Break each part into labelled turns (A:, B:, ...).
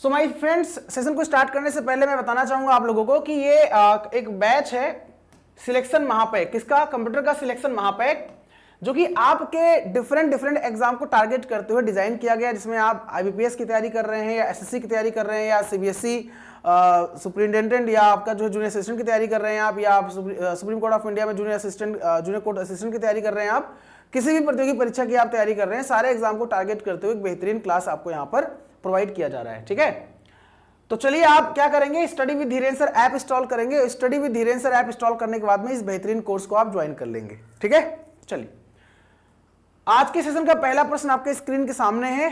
A: So my friends, session को start करने से पहले मैं बताना चाहूंगा आप लोगों को कि ये एक बैच है सिलेक्शन महापैक। किसका? कंप्यूटर का सिलेक्शन महापैक, जो कि आपके डिफरेंट एग्जाम को टारगेट करते हुए डिजाइन किया गया, जिसमें आप आईबीपीएस की तैयारी कर रहे हैं या एसएससी की तैयारी कर रहे हैं या सीबीएसई सुपरिटेंडेंट या आपका जो जूनियर असिस्टेंट की तैयारी कर रहे हैं आप, या आप सुप्रीम कोर्ट ऑफ इंडिया में जूनियर कोर्ट असिस्टेंट की तैयारी कर रहे हैं, आप किसी भी प्रतियोगी परीक्षा की आप तैयारी कर रहे हैं, सारे एग्जाम को टारगेट करते हुए एक बेहतरीन क्लास आपको यहाँ पर प्रोवाइड किया जा रहा है। ठीक है, तो चलिए आप क्या करेंगे, study with Dhiren sir app install करेंगे। Study with Dhiren sir app install करने के बाद में इस बेहतरीन कोर्स को आप ज्वाइन कर लेंगे। ठीक है, चलिए आज के सेशन का पहला प्रश्न आपके स्क्रीन के सामने है।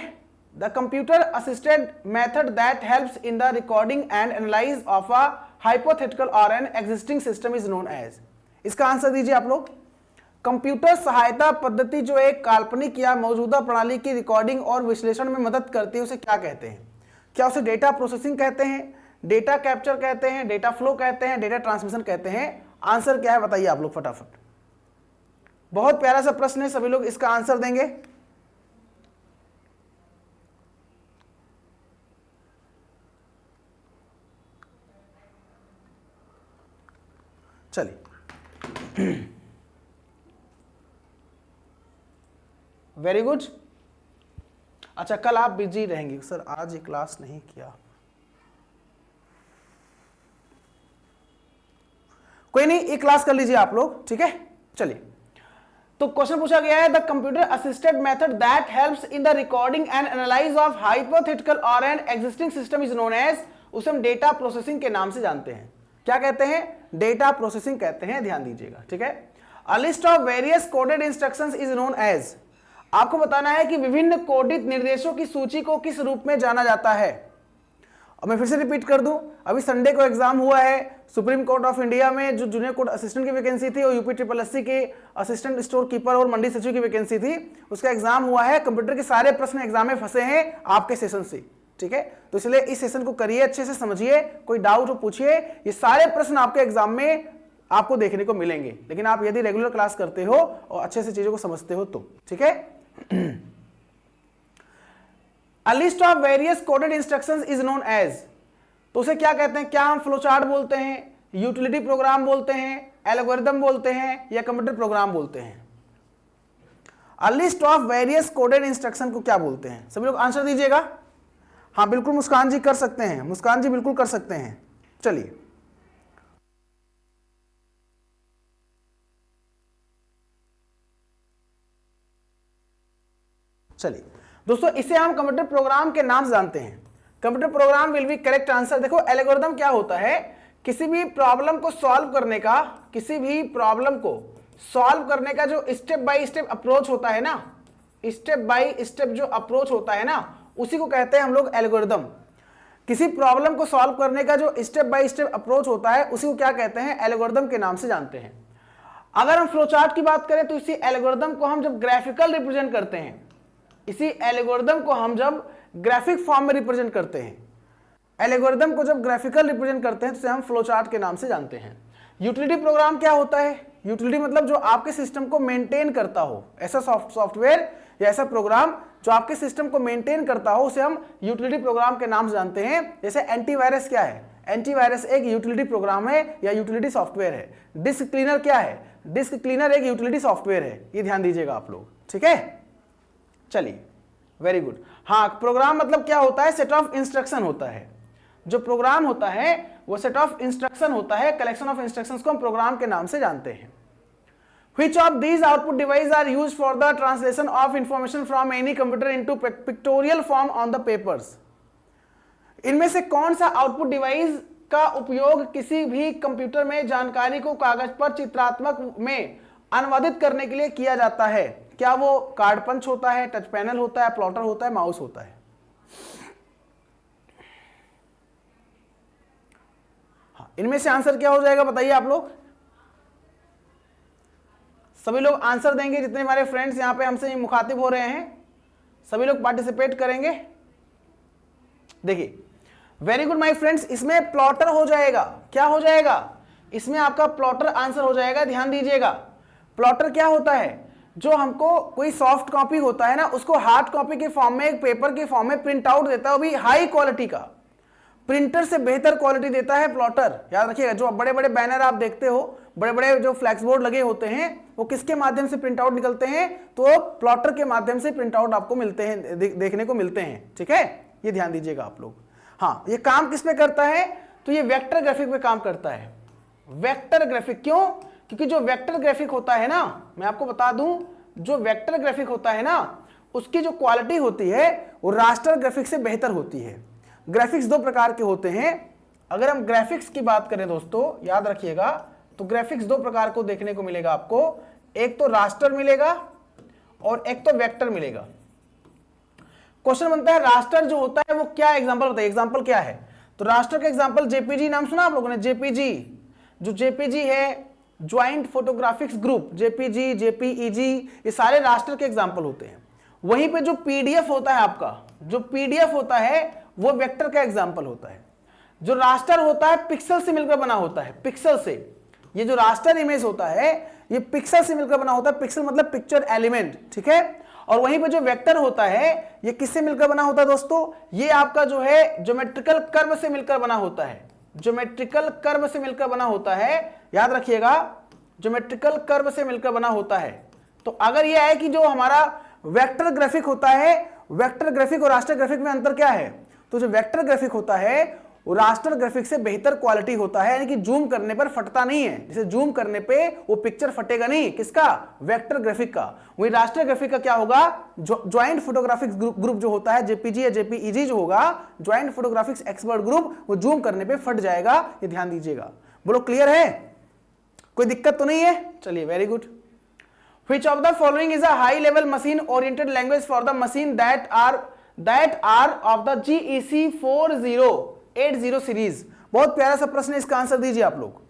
A: The computer assisted method that helps in the recording and analyse of a hypothetical और an existing system is known as. इसका आंसर दीजिए आप लोग। कंप्यूटर सहायता पद्धति जो एक काल्पनिक या मौजूदा प्रणाली की रिकॉर्डिंग और विश्लेषण में मदद करती है, उसे क्या कहते हैं? क्या उसे डेटा प्रोसेसिंग कहते हैं, डेटा कैप्चर कहते हैं, डेटा फ्लो कहते हैं, डेटा ट्रांसमिशन कहते हैं? आंसर क्या है बताइए आप लोग फटाफट। बहुत प्यारा सा प्रश्न है, सभी लोग इसका आंसर देंगे। चलिए, वेरी गुड। अच्छा, कल आप बिजी रहेंगे सर, आज ये क्लास नहीं किया, कोई नहीं, एक क्लास कर लीजिए आप लोग। ठीक है, चलिए, तो क्वेश्चन पूछा गया है the computer assisted method that helps in the recording and analyse of hypothetical और an existing system is known as. उसे हम डेटा प्रोसेसिंग के नाम से जानते हैं। क्या कहते हैं? डेटा प्रोसेसिंग कहते हैं, ध्यान दीजिएगा। ठीक है, a list of various coded instructions is known as. आपको बताना है कि विभिन्न कोडित निर्देशों की सूची को किस रूप में जाना जाता है। और मैं फिर से रिपीट कर दूं, अभी संडे को एग्जाम हुआ है सुप्रीम कोर्ट ऑफ इंडिया में, जो जूनियर कोर्ट असिस्टेंट की वैकेंसी थी और यूपी ट्रिपल एससी के असिस्टेंट स्टोर कीपर और मंडी सचिव की वैकेंसी थी, उसका एग्जाम हुआ है। कंप्यूटर के सारे प्रश्न एग्जाम में फंसे हैं आपके सेशन से। ठीक है, तो इसलिए इस सेशन को करिए, अच्छे से समझिए, कोई डाउट हो पूछिए। ये सारे प्रश्न आपके एग्जाम में आपको देखने को मिलेंगे, लेकिन आप यदि रेगुलर क्लास करते हो और अच्छे से चीजों को समझते हो तो। ठीक है, A list of various coded instructions is known as। तो उसे क्या कहते हैं? क्या हम फ्लोचार्ट बोलते हैं, यूटिलिटी प्रोग्राम बोलते हैं, एल्गोरिथम बोलते हैं, या कंप्यूटर प्रोग्राम बोलते हैं? A list of various coded instruction को क्या बोलते हैं? सभी लोग आंसर दीजिएगा। हाँ बिल्कुल, मुस्कान जी कर सकते हैं, मुस्कान जी बिल्कुल कर सकते हैं। चलिए, चलिए दोस्तों, इसे हम कंप्यूटर प्रोग्राम के नाम से जानते हैं। Computer program will be correct answer. देखो, एल्गोरिथम क्या होता है? किसी भी प्रॉब्लम को सॉल्व करने का, किसी भी प्रॉब्लम को सॉल्व करने का जो स्टेप बाय स्टेप अप्रोच होता है ना, स्टेप बाय स्टेप जो अप्रोच होता है ना, उसी को कहते हैं हम लोग एल्गोरिथम। किसी प्रॉब्लम को सॉल्व करने का जो स्टेप बाय स्टेप अप्रोच होता है, उसी को क्या कहते हैं? एल्गोरिथम के नाम से जानते हैं। अगर हम फ्लोचार्ट की बात करें तो इसी एल्गोरिथम को हम जब ग्राफिकल रिप्रेजेंट करते हैं, इसी एल्गोरिथम को हम जब ग्राफिक फॉर्म में रिप्रेजेंट करते हैं, एल्गोरिथम को जब ग्राफिकल रिप्रेजेंट करते हैं तो इसे हम फ्लोचार्ट के नाम से जानते हैं। यूटिलिटी प्रोग्राम क्या होता है? यूटिलिटी मतलब जो आपके सिस्टम को मेंटेन करता हो, ऐसा सॉफ्टवेयर या ऐसा प्रोग्राम जो आपके सिस्टम को मेंटेन करता हो, उसे हम यूटिलिटी प्रोग्राम के नाम से जानते हैं। जैसे एंटीवायरस क्या है? एंटीवायरस एक यूटिलिटी प्रोग्राम है या यूटिलिटी सॉफ्टवेयर है। डिस्क क्लीनर क्या है? डिस्क क्लीनर एक यूटिलिटी सॉफ्टवेयर है। ये ध्यान दीजिएगा आप लोग। ठीक है, चलिए, वेरी गुड। हाँ, प्रोग्राम मतलब क्या होता है? सेट ऑफ इंस्ट्रक्शन होता है। जो प्रोग्राम होता है वो सेट ऑफ इंस्ट्रक्शन होता है। कलेक्शन ऑफ इंस्ट्रक्शंस को हम प्रोग्राम के नाम से जानते हैं। Which of these output devices are used for the translation of information from any computer into pictorial form on the papers? इनमें से कौन सा आउटपुट डिवाइस का उपयोग किसी भी कंप्यूटर में जानकारी को कागज पर चित्रात्मक में अनुवादित करने के लिए किया जाता है? क्या वो कार्ड पंच होता है, टच पैनल होता है, प्लॉटर होता है, माउस होता है? हाँ, इनमें से आंसर क्या हो जाएगा बताइए आप लोग। सभी लोग आंसर देंगे, जितने हमारे फ्रेंड्स यहां पे हमसे मुखातिब हो रहे हैं सभी लोग पार्टिसिपेट करेंगे। देखिए, वेरी गुड माय फ्रेंड्स, इसमें प्लॉटर हो जाएगा। क्या हो जाएगा? इसमें आपका प्लॉटर आंसर हो जाएगा। ध्यान दीजिएगा, प्लॉटर क्या होता है? जो हमको कोई सॉफ्ट कॉपी होता है ना, उसको हार्ड कॉपी के फॉर्म में, एक पेपर के फॉर्म में प्रिंट आउट देता है, वो भी हाई क्वालिटी का। प्रिंटर से बेहतर क्वालिटी देता है प्लॉटर। याद रखिएगा, जो बड़े बड़े बैनर आप देखते हो, बड़े बड़े जो फ्लैक्स बोर्ड लगे होते हैं, वो किसके माध्यम से प्रिंट आउट निकलते हैं? तो प्लॉटर के माध्यम से प्रिंट आउट आपको मिलते हैं, देखने को मिलते हैं। ठीक है, ये ध्यान दीजिएगा आप लोग। हाँ, ये काम किस पे करता है? तो ये वेक्टर ग्राफिक पे काम करता है। वेक्टर ग्राफिक क्यों? क्योंकि जो वेक्टर ग्राफिक होता है ना, मैं आपको बता दूं, जो वेक्टर ग्राफिक होता है ना, उसकी जो क्वालिटी होती है वो रास्टर ग्राफिक से बेहतर होती है। ग्राफिक्स दो प्रकार के होते हैं। अगर हम ग्राफिक्स की बात करें दोस्तों, याद रखिएगा, तो ग्राफिक्स दो प्रकार को देखने को मिलेगा आपको। एक तो रास्टर मिलेगा और एक तो वेक्टर मिलेगा। क्वेश्चन बनता है रास्टर जो होता है वो क्या? एग्जांपल बताइए, एग्जांपल क्या है? तो रास्टर का एग्जांपल जेपीजी, नाम सुना आप लोगों ने? जेपीजी, जो जेपीजी है joint photographics group, JPG, JPEG, ये सारे रास्टर के एग्जांपल होते हैं। वहीं पे जो पीडीएफ होता है आपका, जो पीडीएफ होता है वो वेक्टर का एग्जांपल होता है। जो रास्टर होता है पिक्सल से मिलकर बना होता है, पिक्सल से। ये जो रास्टर इमेज होता है ये पिक्सल से मिलकर बना होता है। पिक्सल मतलब पिक्चर एलिमेंट, ठीक है। और वहीं पे जो वेक्टर होता है ये किससे मिलकर बना होता है दोस्तों? ये आपका जो है ज्योमेट्रिकल कर्व से मिलकर बना होता है। ज्योमेट्रिकल कर्व से मिलकर बना होता है, याद रखिएगा, ज्योमेट्रिकल कर्व से मिलकर बना होता है। तो अगर यह है कि जो हमारा वेक्टर ग्राफिक होता है, वेक्टर ग्राफिक और रास्टर ग्राफिक में अंतर क्या है? तो जो वेक्टर ग्राफिक होता है वो रास्टर ग्राफिक से बेहतर क्वालिटी होता है, यानी कि जूम करने पर फटता नहीं है। जैसे जूम करने पे वो पिक्चर फटेगा नहीं, किसका? वेक्टर ग्राफिक का। वही रास्टर ग्राफिक का क्या होगा? ज्वाइंट फोटोग्राफिक्स ग्रुप जो होता है, जेपीजी या जेपीईजी जो होगा, ज्वाइंट फोटोग्राफिक्स एक्सपर्ट ग्रुप, वो जूम करने पे फट जाएगा। ये ध्यान दीजिएगा। बोलो क्लियर है? कोई दिक्कत तो नहीं है? चलिए, very good. Which of the following is a high level machine oriented language for the machine that are of the GEC 4080 series? बहुत प्यारा सा प्रश्न है, इसका आंसर दीजिए आप लोग।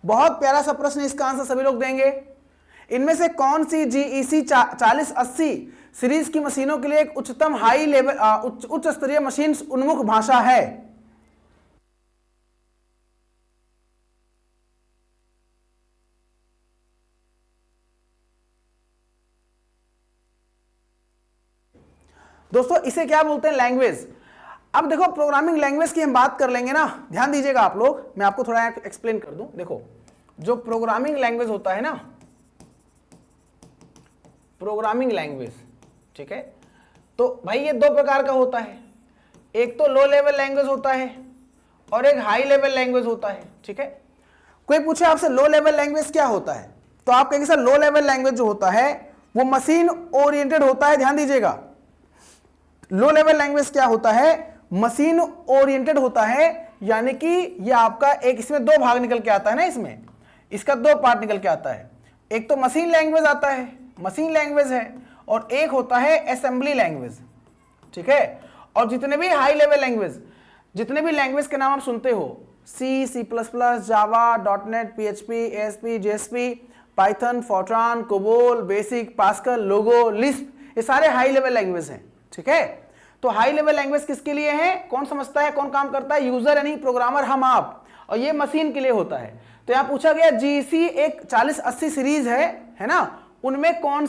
A: बहुत प्यारा सा प्रश्न है, इसका आंसर सभी लोग देंगे। इनमें से कौन सी GEC 4080 सीरीज की मशीनों के लिए एक उच्चतम हाई लेवल उच्च स्तरीय मशीन उन्मुख भाषा है? दोस्तों इसे क्या बोलते हैं? लैंग्वेज। अब देखो, प्रोग्रामिंग लैंग्वेज की हम बात कर लेंगे ना, ध्यान दीजिएगा आप लोग, मैं आपको थोड़ा एक्सप्लेन कर दूं। देखो, जो प्रोग्रामिंग लैंग्वेज होता है ना, प्रोग्रामिंग लैंग्वेज, ठीक है, तो भाई ये दो प्रकार का होता है। एक तो लो लेवल लैंग्वेज होता है और एक हाई लेवल लैंग्वेज होता है, ठीक है। कोई पूछे आपसे लो लेवल लैंग्वेज क्या होता है, तो आप कहेंगे सर लो लेवल लैंग्वेज जो होता है वो मशीन ओरिएंटेड होता है। ध्यान दीजिएगा, लो लेवल लैंग्वेज क्या होता है? मशीन ओरिएंटेड होता है, यानी कि ये आपका एक, इसमें दो भाग निकल के आता है ना, इसमें इसका दो पार्ट निकल के आता है। एक तो मशीन लैंग्वेज आता है, मशीन लैंग्वेज है, और एक होता है असेंबली लैंग्वेज, ठीक है। और जितने भी हाई लेवल लैंग्वेज, जितने भी लैंग्वेज के नाम आप सुनते हो, C, C++, Java, .NET, PHP, ASP, JSP, Python, Fortran, COBOL, BASIC, Pascal, Logo, Lisp, ये सारे हाई लेवल लैंग्वेज हैं, ठीक है। तो हाई लेवल लैंग्वेज किसके लिए है? कौन समझता है, कौन काम करता है? यूजर यानी प्रोग्रामर, हम आप। और ये मशीन के लिए होता है। तो यहां पूछा गया GEC एक 4080 सीरीज है ना, उनमें कौन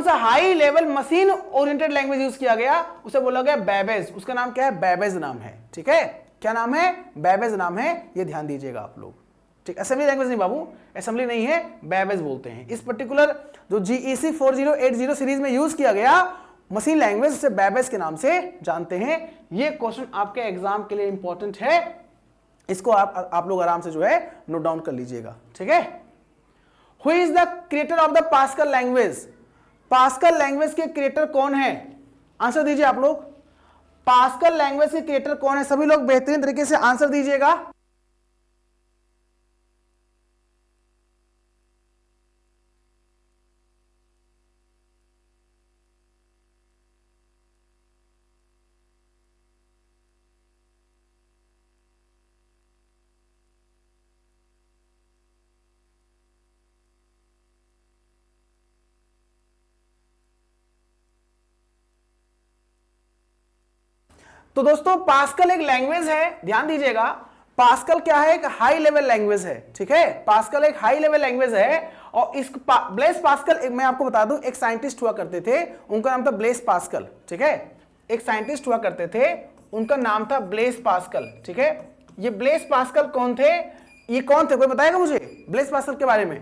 A: सा high level machine oriented language use किया गया? उसे बोला गया बैबेज। उसका नाम क्या है? बैबेज नाम है, ठीक है। क्या नाम है? बैबेज नाम है। ये ध्यान दीजिएगा आप लोग, ठीक। असेंबली लैंग्वेज नहीं बाबू, असेंबली नहीं है, बैबेज बोलते हैं। इस पर्टिकुलर जो GEC 4080 सीरीज में यूज किया गया मशीन लैंग्वेज, से बैबेज के नाम से जानते हैं। ये क्वेश्चन आपके एग्जाम के लिए इंपॉर्टेंट है, इसको आप लोग आराम से जो है नोट डाउन कर लीजिएगा, ठीक है। Who is the creator of the pascal language? Pascal language के क्रिएटर कौन है? आंसर दीजिए आप लोग। पास्कल लैंग्वेज के क्रिएटर कौन है? सभी लोग बेहतरीन तरीके से आंसर दीजिएगा। तो दोस्तों पास्कल एक लैंग्वेज है, ध्यान दीजिएगा। पास्कल क्या है? एक हाई लेवल लैंग्वेज है, ठीक है। पास्कल एक हाई लेवल लैंग्वेज है। और इस ब्लेस पास्कल, मैं आपको बता दूं, एक साइंटिस्ट हुआ करते थे, उनका नाम था ब्लेस पास्कल, ठीक है। एक साइंटिस्ट हुआ करते थे, उनका नाम था ब्लेस पास्कल। ठीक है, ये ब्लेस पास्कल कौन थे, ये कौन थे, कोई बताएगा मुझे ब्लेस पास्कल के बारे में?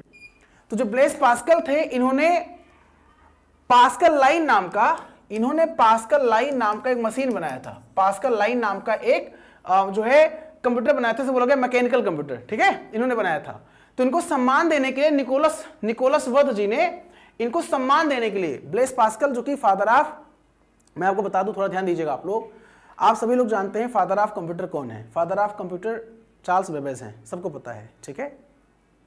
A: तो जो ब्लेस पास्कल थे, इन्होंने पास्कल लाइन नाम का एक मशीन बनाया था। पास्कल लाइन नाम का एक जो है कंप्यूटर बनाया था, बोला गया मैकेनिकल कंप्यूटर। ठीक है, इन्होंने बनाया था। तो इनको सम्मान देने के लिए निकोलस वर्थ जी ने इनको सम्मान देने के लिए, ब्लेस पास्कल जो कि फादर ऑफ, मैं आपको बता दूं, थोड़ा ध्यान दीजिएगा आप लोग, आप सभी लोग जानते हैं फादर ऑफ कंप्यूटर कौन है। Father of computer Charles Babbage हैं, सबको पता है। ठीक है,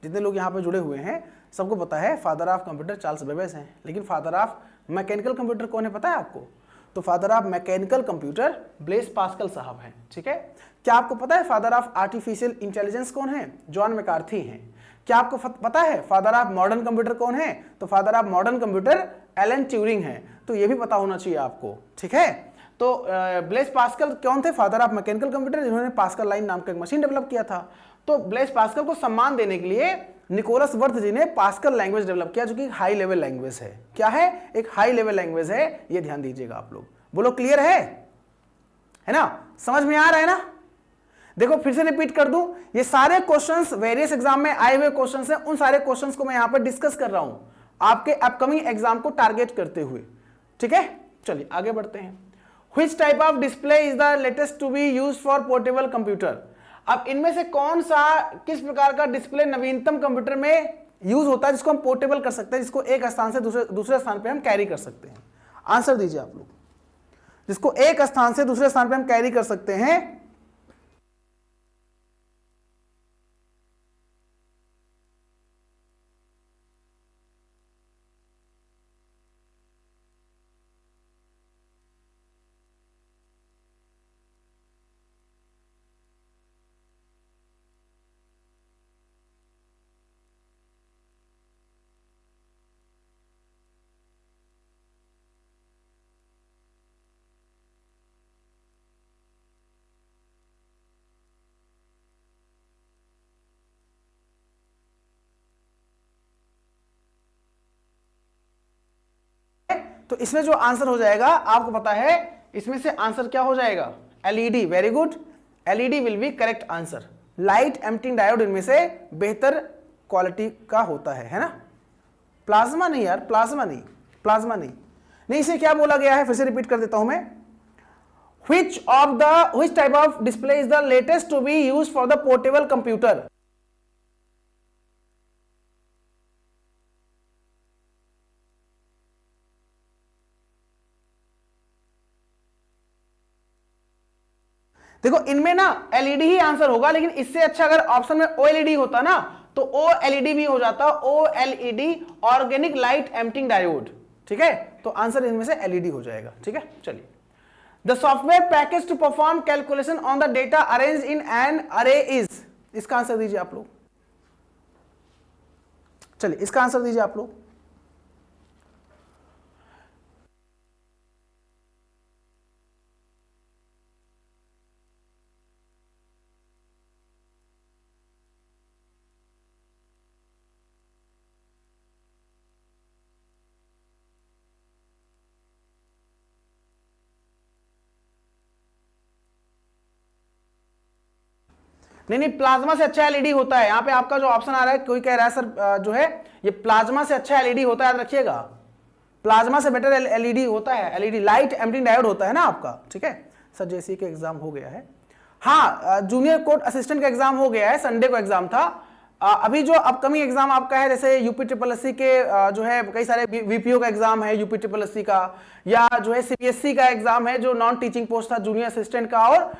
A: जितने लोग यहाँ पे जुड़े हुए हैं सबको पता है father of computer Charles Babbage हैं। लेकिन फादर ऑफ मैकेनिकल कंप्यूटर कौन है पता है आपको? तो father of mechanical computer Blaise Pascal साहब हैं। ठीक है, क्या आपको पता है फादर ऑफ आर्टिफिशियल इंटेलिजेंस कौन है? जॉन मैकार्थी हैं। क्या आपको पता है फादर ऑफ मॉडर्न कंप्यूटर कौन है? तो father of modern computer Alan Turing है। तो ये भी पता होना चाहिए आपको। ठीक है, तो ब्लेस पास्कल कौन थे? फादर ऑफ मैकेनिकल कंप्यूटर, जिन्होंने पास्कल लाइन नाम का एक मशीन डेवलप किया था। तो ब्लेस पास्कल को सम्मान देने के लिए निकोलस वर्थ जी ने पास्कल लैंग्वेज डेवलप किया, जो कि हाई लेवल लैंग्वेज है। क्या है? एक हाई लेवल लैंग्वेज है। ये ध्यान दीजिएगा आप लोग। बोलो क्लियर है ना? समझ में आ रहा है ना? देखो फिर से रिपीट कर दूं, ये सारे क्वेश्चंस वेरियस एग्जाम में आए हुए क्वेश्चंस हैं। उन सारे क्वेश्चंस को मैं यहां पर डिस्कस कर रहा हूं आपके अपकमिंग एग्जाम को टारगेट करते हुए। ठीक है, चलिए आगे बढ़ते हैं। Which type of display is the latest to be used for portable computer? अब इनमें से कौन सा, किस प्रकार का डिस्प्ले नवीनतम कंप्यूटर में यूज होता है, जिसको हम पोर्टेबल कर सकते हैं, जिसको एक स्थान से दूसरे स्थान पे हम कैरी कर सकते हैं? आंसर दीजिए आप लोग। जिसको एक स्थान से दूसरे स्थान पे हम कैरी कर सकते हैं, तो इसमें जो आंसर हो जाएगा आपको पता है, इसमें से आंसर क्या हो जाएगा? LED. Very good, LED will be correct answer. Light emitting diode इनमें से बेहतर क्वालिटी का होता है ना? प्लाज्मा नहीं यार, प्लाज्मा नहीं, इसे क्या बोला गया है? फिर से रिपीट कर देता हूं मैं। which type of display is the latest to be used for the portable computer? देखो इनमें ना एलईडी ही आंसर होगा, लेकिन इससे अच्छा अगर ऑप्शन में ओएलईडी होता ना तो ओएलईडी भी हो जाता। OLED, organic light emitting diode. ठीक है, तो आंसर इनमें से एलईडी हो जाएगा। ठीक है, चलिए। The software package to perform calculation on the data arrange in an array is, इसका आंसर दीजिए आप लोग। चलिए इसका आंसर दीजिए आप लोग। नहीं, प्लाज्मा से अच्छा एलईडी होता है। यहां पे आपका जो ऑप्शन आ रहा है, कोई कह रहा है सर जो है ये प्लाज्मा से अच्छा एलईडी होता है, याद रखिएगा। प्लाज्मा से बेटर एलईडी होता है। एलईडी लाइट एमिटिंग डायोड होता है ना आपका। ठीक है सर, जेसी का एग्जाम हो गया है। हाँ, जूनियर कोर्ट असिस्टेंट का एग्जाम हो गया है, संडे को एग्जाम था। अभी जो अपकमिंग एग्जाम आपका है, जैसे यूपी ट्रिपल एससी के जो है कई सारे वीपीओ का एग्जाम है यूपी ट्रिपल एससी का, या जो है सीबीएसई का एग्जाम है जो नॉन टीचिंग पोस्ट था जूनियर असिस्टेंट का, और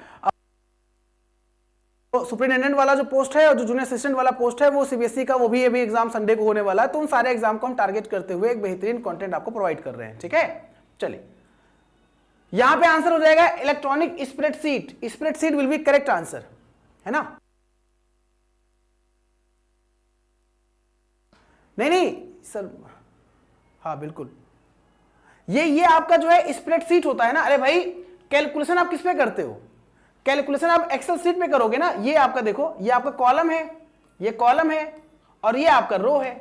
A: सुपरिटेंडेंट वाला जो पोस्ट है और जो जूनियर असिस्टेंट वाला पोस्ट है वो सीबीएसई का, वो भी अभी एग्जाम संडे को होने वाला है। तो उन सारे एग्जाम को हम टारगेट करते हुए एक बेहतरीन कंटेंट आपको प्रोवाइड कर रहे हैं। ठीक है, चलिए यहां पे आंसर हो जाएगा electronic spreadsheet. Spreadsheet will be correct answer, है ना? नहीं सर, हाँ बिल्कुल, ये आपका जो है स्प्रेडशीट होता है ना। अरे भाई, कैलकुलेशन आप किस पे करते हो? कैलकुलेशन आप एक्सेल शीट में करोगे ना। ये आपका देखो, ये आपका कॉलम है, ये कॉलम है, और ये आपका रो है।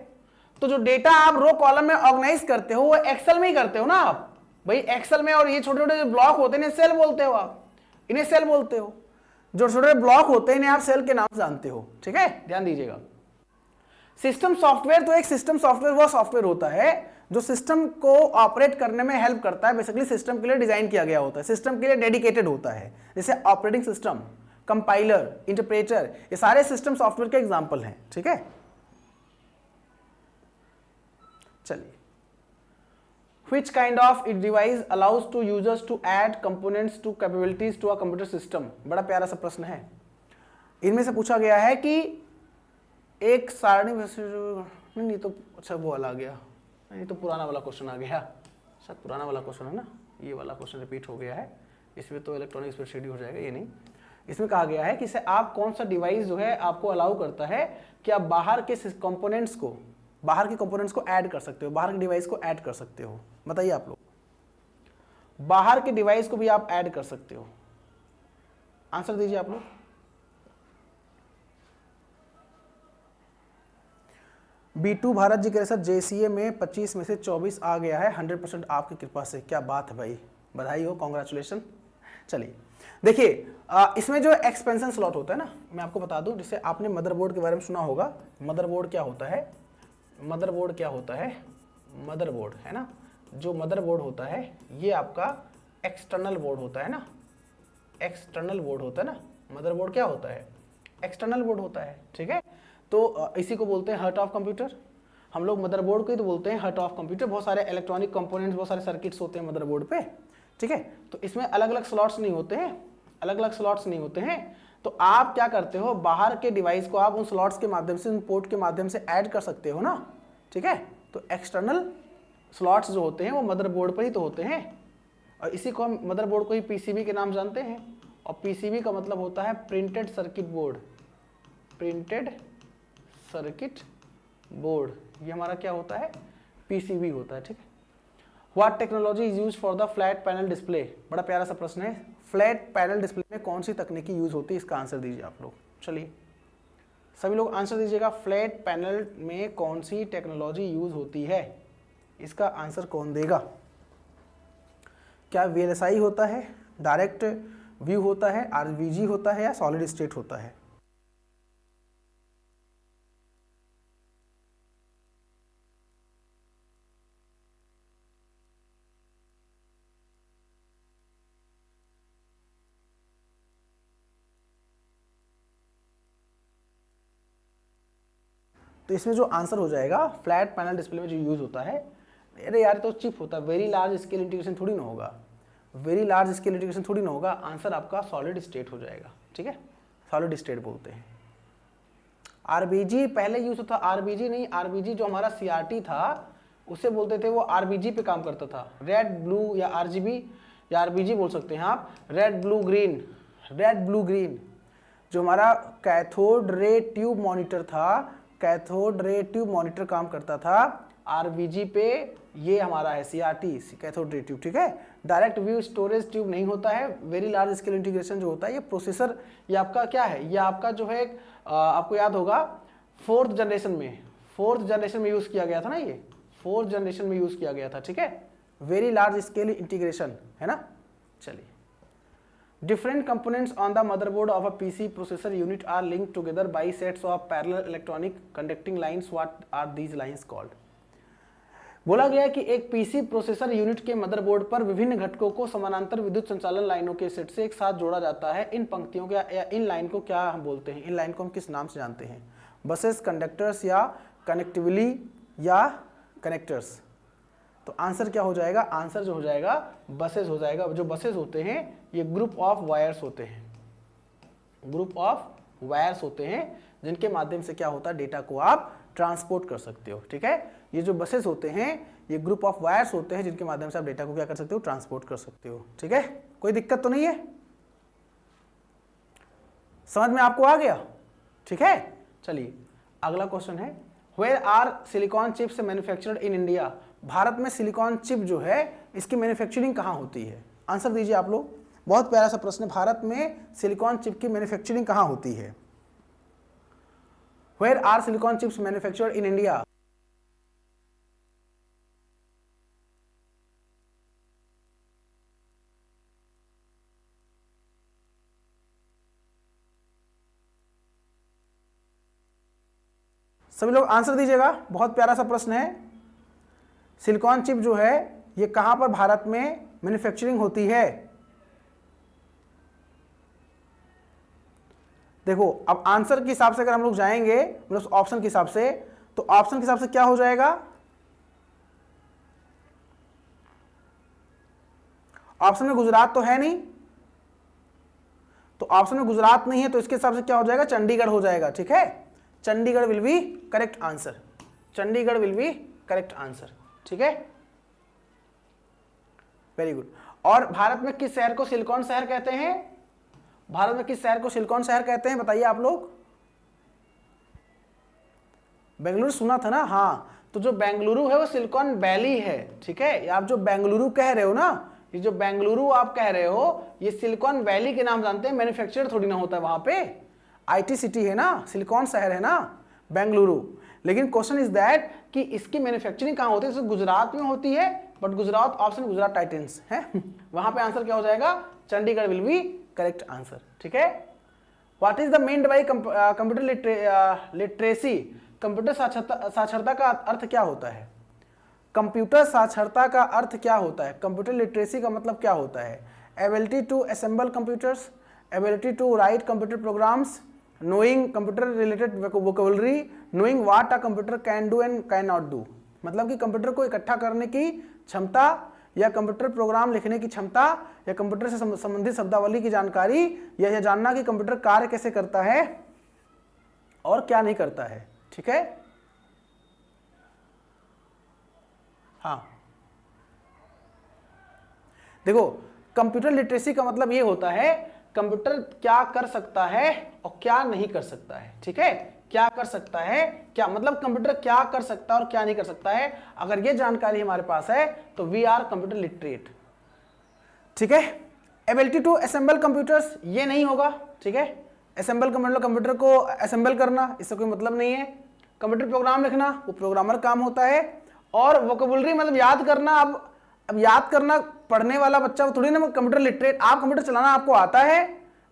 A: तो जो डेटा आप रो कॉलम में ऑर्गेनाइज करते हो वो एक्सेल में ही करते हो ना आप भाई। एक्सेल में, और ये छोटे छोटे जो ब्लॉक होते हैं सेल बोलते हो आप। इन्हें सेल बोलते हो। जो छोटे ब्लॉक होते हैं इन्हें आप सेल के नाम से जानते हो, ठीक है, ध्यान दीजिएगा। सिस्टम सॉफ्टवेयर, तो एक सिस्टम सॉफ्टवेयर वो सॉफ्टवेयर होता है जो सिस्टम को ऑपरेट करने में हेल्प करता है, बेसिकली सिस्टम के लिए डिजाइन किया गया होता है, सिस्टम के लिए डेडिकेटेड होता है, जैसे ऑपरेटिंग सिस्टम, कंपाइलर, इंटरप्रेटर, ये सारे सिस्टम सॉफ्टवेयर के एग्जांपल हैं, ठीक है। चलिए, which kind of device allows to users to add components to capabilities to a computer system, बड़ा प्यारा सा प्रश्न है। इनमें से पूछा गया है कि एक सारणी नहीं तो अच्छा वो वाला आ गया, नहीं तो पुराना वाला क्वेश्चन आ गया, शायद पुराना वाला क्वेश्चन है ना, ये वाला क्वेश्चन रिपीट हो गया है, इसमें तो इलेक्ट्रॉनिक स्प्रेडशीट हो जाएगा, ये नहीं। इसमें कहा गया है कि इसे आप कौन सा डिवाइस जो है आपको अलाउ करता है कि आप बाहर के कंपोनेंट्स को, बाहर के कंपोनेंट्स को ऐड कर सकते हो, बाहर के डिवाइस को ऐड कर सकते हो। बताइए आप लोग, बाहर के डिवाइस को भी आप ऐड कर सकते हो, आंसर दीजिए आप लोग। B2 भारत जी कह रहे सर JCA में 25 में से 24 आ गया है 100% आपकी कृपा से, क्या बात है भाई, बधाई हो, कॉन्ग्रेचुलेशन। चलिए देखिए, इसमें जो एक्सपेंशन स्लॉट होता है ना, मैं आपको बता दूं, जिससे आपने मदरबोर्ड के बारे में सुना होगा। मदरबोर्ड क्या होता है, मदरबोर्ड क्या होता है, मदरबोर्ड है ना, जो मदरबोर्ड होता है ये आपका एक्सटर्नल बोर्ड होता है ना, एक्सटर्नल बोर्ड होता है ना, मदरबोर्ड क्या होता है, एक्सटर्नल बोर्ड होता है, ठीक है। तो इसी को बोलते हैं हार्ट ऑफ कंप्यूटर, हम लोग मदरबोर्ड को ही तो बोलते हैं हार्ट ऑफ कंप्यूटर। बहुत सारे इलेक्ट्रॉनिक कंपोनेंट्स, बहुत सारे सर्किट्स होते हैं मदरबोर्ड पे, ठीक है। तो इसमें अलग अलग स्लॉट्स नहीं होते हैं, अलग अलग स्लॉट्स नहीं होते हैं। तो आप क्या करते हो, बाहर के डिवाइस को आप उन स्लॉट्स के माध्यम से, उन पोर्ट के माध्यम से ऐड कर सकते हो ना, ठीक है। तो एक्सटर्नल स्लॉट्स जो होते हैं वो मदरबोर्ड पर ही तो होते हैं, और इसी को हम मदरबोर्ड को ही पीसीबी के नाम जानते हैं। और पीसीबी का मतलब होता है printed circuit board, printed circuit board, ये हमारा क्या होता है, पीसीबी होता है, ठीक है। What technology is use for the flat panel display, बड़ा प्यारा सा प्रश्न है। फ्लैट पैनल डिस्प्ले में कौन सी तकनीकी यूज होती है, इसका आंसर दीजिए आप लोग। चलिए सभी लोग आंसर दीजिएगा, फ्लैट पैनल में कौन सी टेक्नोलॉजी यूज होती है, इसका आंसर कौन देगा। क्या VLSI होता है, डायरेक्ट व्यू होता है, RVG होता है, या सॉलिड स्टेट होता है। तो इसमें जो आंसर हो जाएगा, फ्लैट पैनल डिस्प्ले में जो यूज होता है, अरे यार तो चिप होता है, वेरी लार्ज स्केल इंटीग्रेशन थोड़ी ना होगा, वेरी लार्ज स्केल इंटीग्रेशन थोड़ी ना होगा, आंसर आपका सॉलिड स्टेट हो जाएगा, ठीक है, सॉलिड स्टेट बोलते हैं। RBG पहले यूज होता, RBG नहीं, RBG जो हमारा CRT था उसे बोलते थे, वो RBG पे काम करता था, रेड ब्लू या RGB या RBG बोल सकते हैं आप, red blue green, red blue green. जो हमारा कैथोड रे ट्यूब मॉनिटर था, कैथोड रे ट्यूब मॉनिटर काम करता था RBG पे, ये हमारा है CRT, कैथोड रे ट्यूब, ठीक है। डायरेक्ट व्यू स्टोरेज ट्यूब नहीं होता है, वेरी लार्ज स्केल इंटीग्रेशन जो होता है, ये प्रोसेसर, ये आपका क्या है, ये आपका जो है आपको याद होगा 4th जनरेशन में, 4th जनरेशन में यूज किया गया था ना, ये 4th जनरेशन में यूज किया गया था, ठीक है, वेरी लार्ज स्केल इंटीग्रेशन है ना। चलिए, different components on the motherboard of a PC processor unit are linked together by sets of parallel electronic conducting lines. What are these lines called? बोला गया कि एक पीसी प्रोसेसर यूनिट के motherboard पर विभिन्न घटकों को समानांतर विद्युत संचालन लाइनों के सेट से एक साथ जोड़ा जाता है। इन पंक्तियों के या इन लाइन को क्या हम बोलते हैं, इन लाइन को हम किस नाम से जानते हैं, बसेस, कंडक्टर्स, या कनेक्टिवली, या कनेक्टर्स। तो आंसर क्या हो जाएगा, आंसर जो हो जाएगा बसेस हो जाएगा। जो बसेस होते हैं ये ग्रुप ऑफ वायर्स होते हैं, ग्रुप ऑफ वायर्स होते हैं जिनके माध्यम से क्या होता है, डेटा को आप ट्रांसपोर्ट कर सकते हो, ठीक है। ये जो बसेस होते हैं ये ग्रुप ऑफ वायर्स होते हैं जिनके माध्यम से आप डेटा को क्या कर सकते हो, ट्रांसपोर्ट कर सकते हो, ठीक है। कोई दिक्कत तो नहीं है, समझ में आपको आ गया, ठीक है। चलिए अगला क्वेश्चन है, where are silicon chips manufactured in India. Bharat में सिलिकॉन चिप जो है इसकी मैन्युफैक्चरिंग कहाँ होती है, आंसर दीजिए आप लोग। बहुत प्यारा सा प्रश्न है, भारत में सिलिकॉन चिप की मैन्युफैक्चरिंग कहाँ होती है। Where are silicon chips manufactured in India. सभी लोग आंसर दीजिएगा, बहुत प्यारा सा प्रश्न है। सिलिकॉन चिप जो है ये कहां पर भारत में मैन्युफैक्चरिंग होती है? देखो अब आंसर के हिसाब से अगर हम लोग जाएंगे मतलब ऑप्शन के हिसाब से, तो ऑप्शन के हिसाब से क्या हो जाएगा? ऑप्शन में गुजरात तो है नहीं, तो ऑप्शन में गुजरात नहीं है, तो इसके हिसाब से क्या हो जाएगा? चंडीगढ़ हो जाएगा। ठीक है, Chandigarh will be correct answer, Chandigarh will be correct answer. ठीक है, वेरी गुड। और भारत में किस शहर को सिलिकॉन शहर कहते हैं? भारत में किस शहर को सिलिकॉन शहर कहते हैं बताइए आप लोग? बेंगलुरु सुना था ना? हाँ, तो जो बेंगलुरु है वो सिलिकॉन वैली है। ठीक है, आप जो बेंगलुरु कह रहे हो ना, ये जो बेंगलुरु आप कह रहे हो ये सिलिकॉन वैली के नाम जानते हैं, मैन्युफैक्चर थोड़ी ना होता है वहां पे। आईटी सिटी है ना, सिलिकॉन शहर है ना बेंगलुरु। लेकिन क्वेश्चन इज दैट कि इसकी मैन्युफैक्चरिंग कहां होती है? तो गुजरात में होती है, but Gujarat option Gujarat Titans है वहां पे आंसर क्या हो जाएगा? Chandigarh will be correct answer. ठीक है, what is the meant by computer literacy? Computer साक्षरता का अर्थ क्या होता है? कंप्यूटर साक्षरता का अर्थ क्या होता है? कंप्यूटर लिटरेसी का मतलब क्या होता है? Ability to assemble computers, ability to write computer programs, knowing computer related vocabulary, knowing what a computer can do and can not do. मतलब कि कंप्यूटर को इकट्ठा करने की क्षमता, या कंप्यूटर प्रोग्राम लिखने की क्षमता, या कंप्यूटर से संबंधित शब्दावली की जानकारी, या यह जानना कि कंप्यूटर कार्य कैसे करता है और क्या नहीं करता है। ठीक है, हाँ देखो कंप्यूटर लिटरेसी का मतलब ये होता है कंप्यूटर क्या कर सकता है और क्या नहीं कर सकता है। ठीक है, क्या कर सकता है, क्या मतलब कंप्यूटर क्या कर सकता है और क्या नहीं कर सकता है। अगर ये जानकारी हमारे पास है तो वी आर कंप्यूटर लिटरेट। ठीक है, एबिलिटी टू असेंबल कंप्यूटर्स ये नहीं होगा। ठीक है, असेंबल कंप्यूटर को असेंबल करना, इससे कोई मतलब नहीं है। कंप्यूटर प्रोग्राम लिखना वो प्रोग्रामर काम होता है। और वोकेबुलरी मतलब याद करना, अब याद करना पढ़ने वाला बच्चा वो थोड़ी ना कंप्यूटर लिटरेट। आप कंप्यूटर चलाना आपको आता है,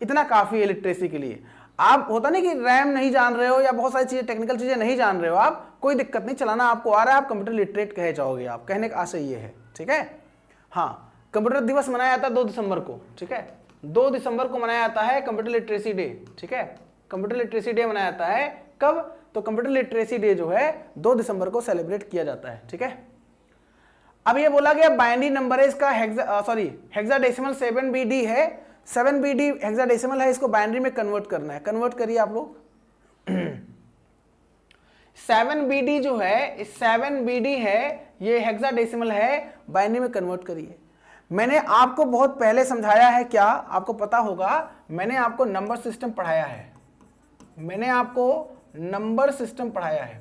A: इतना काफी है लिटरेसी के लिए। आप होता नहीं कि रैम नहीं जान रहे हो या बहुत सारी चीजें टेक्निकल चीजें नहीं जान रहे हो, आप कोई दिक्कत नहीं, चलाना आपको आ रहा है, आप कंप्यूटर लिटरेट कहे जाओगे। आप कहने का आशय ये है। ठीक है, हाँ कंप्यूटर दिवस मनाया जाता है 2 दिसंबर को। ठीक है, 2 दिसंबर को मनाया जाता है कंप्यूटर लिटरेसी डे। ठीक है, कंप्यूटर लिटरेसी डे मनाया जाता है कब? तो कंप्यूटर लिटरेसी डे जो है 2 दिसंबर को सेलिब्रेट किया जाता है। ठीक है, अब ये बोला गया बाइनरी नंबर है इसका हेक्साडेसिमल 7BD है। 7BD हेक्साडेसिमल है, इसको बाइनरी में कन्वर्ट करना है। कन्वर्ट करिए आप लोग 7BD जो है 7BD है, ये हेक्साडेसिमल है, बाइनरी में कन्वर्ट करिए। मैंने आपको बहुत पहले समझाया है, क्या आपको पता होगा? मैंने आपको नंबर सिस्टम पढ़ाया है, मैंने आपको नंबर सिस्टम पढ़ाया है।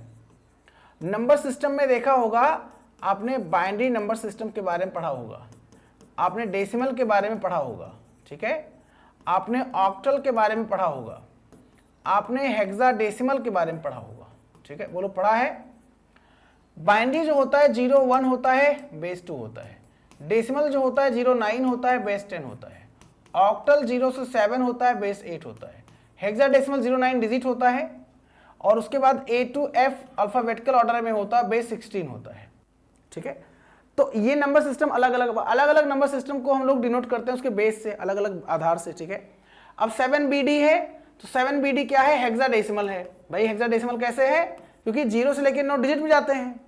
A: नंबर सिस्टम में देखा होगा आपने, बाइनरी नंबर सिस्टम के बारे में पढ़ा होगा, आपने डेसिमल के बारे में पढ़ा होगा। ठीक है, आपने ऑक्टल के बारे में पढ़ा होगा, आपने हेक्साडेसिमल के बारे में पढ़ा होगा। ठीक है, बोलो पढ़ा है। बाइनरी जो होता है 0 1 होता है, बेस 2 होता है। डेसिमल जो होता है 0 9 होता है, बेस 10 होता है। ऑक्टल 0 से 7 होता है, बेस 8 होता है। हेक्साडेसिमल 0 9 डिजिट होता है, और उसके बाद A to F alphabetical order में होता है, बेस 16 होता है। ठीक है, तो ये नंबर सिस्टम अलग अलग नंबर सिस्टम को हम लोग डिनोट करते हैं उसके बेस से, अलग अलग आधार से। ठीक है, अब 7BD है, तो 7BD क्या है? हेक्साडेसिमल है। भाई हेक्साडेसिमल कैसे है? क्योंकि 0 से लेकर 9 डिजिट में जाते हैं,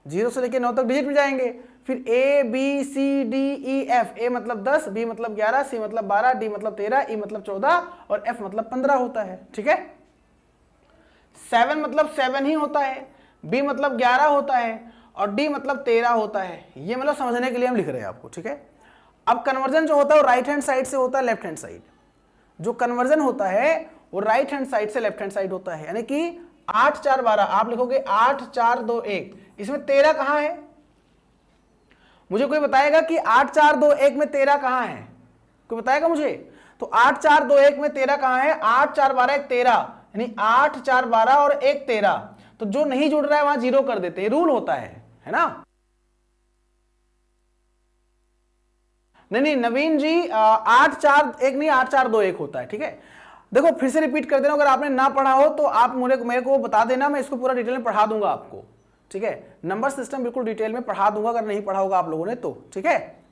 A: 0 से लेकर 9 तक डिजिट में जाएंगे। फिर A B C D E F, A मतलब 10, B मतलब 11, C मतलब 12, D मतलब 13, E मतलब 14 और F मतलब 15 होता है। ठीक है, 7 मतलब 7 ही होता है, B मतलब 11 होता है और D मतलब 13 होता है। ये मतलब समझने के लिए हम लिख रहे हैं आपको। ठीक है, अब कन्वर्जन जो होता है वो राइट हैंड साइड से होता है लेफ्ट हैंड साइड। जो कन्वर्जन होता है वो राइट हैंड साइड से लेफ्ट हैंड साइड होता है। यानी कि 8 4 12 आप लिखोगे 8 4 2 1, इसमें 13 कहां है? मुझे कोई बताएगा कि 8 4 2 1 में 13 कहां है? कोई बताएगा मुझे? तो 8 4 2 1 में 13 कहां है? 8 4 12 1 13, यानी 8 4 12 और 1 13। तो जो नहीं जुड़ रहा है वहां 0 कर देते हैं, रूल होता है ना? नहीं नवीन जी, 8 4 1 नहीं, 8 4 2 1 होता है। ठीक है, देखो फिर से रिपीट कर देना, अगर आपने ना पढ़ा हो तो आप मेरे को बता देना, मैं इसको पूरा डिटेल में पढ़ा दूंगा आपको, ठीक है। नंबर सिस्टम बिल्कुल डिटेल में पढ़ा दूंगा अगर नहीं पढ़ा होगा आप लोगों ने तो, ठीक है।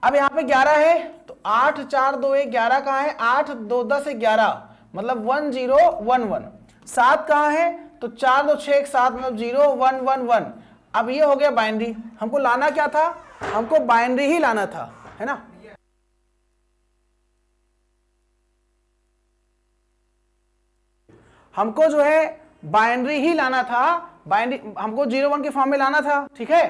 A: अब यहाँ पे 11 है तो 8 4 2 1 11 कहाँ है, 8 2 10 11 मतलब 1 0 1 1। 7 कहाँ है तो 4 2 6 1 7 मतलब 0 1 1 1। अब ये हो गया बाइनरी, हमको लाना क्या था, हमको बाइनरी ही लाना था, है ना। हमको जो है बाइनरी ही लाना था, बाइनरी हमको 0 1 के फॉर्म में लाना था, ठीक है।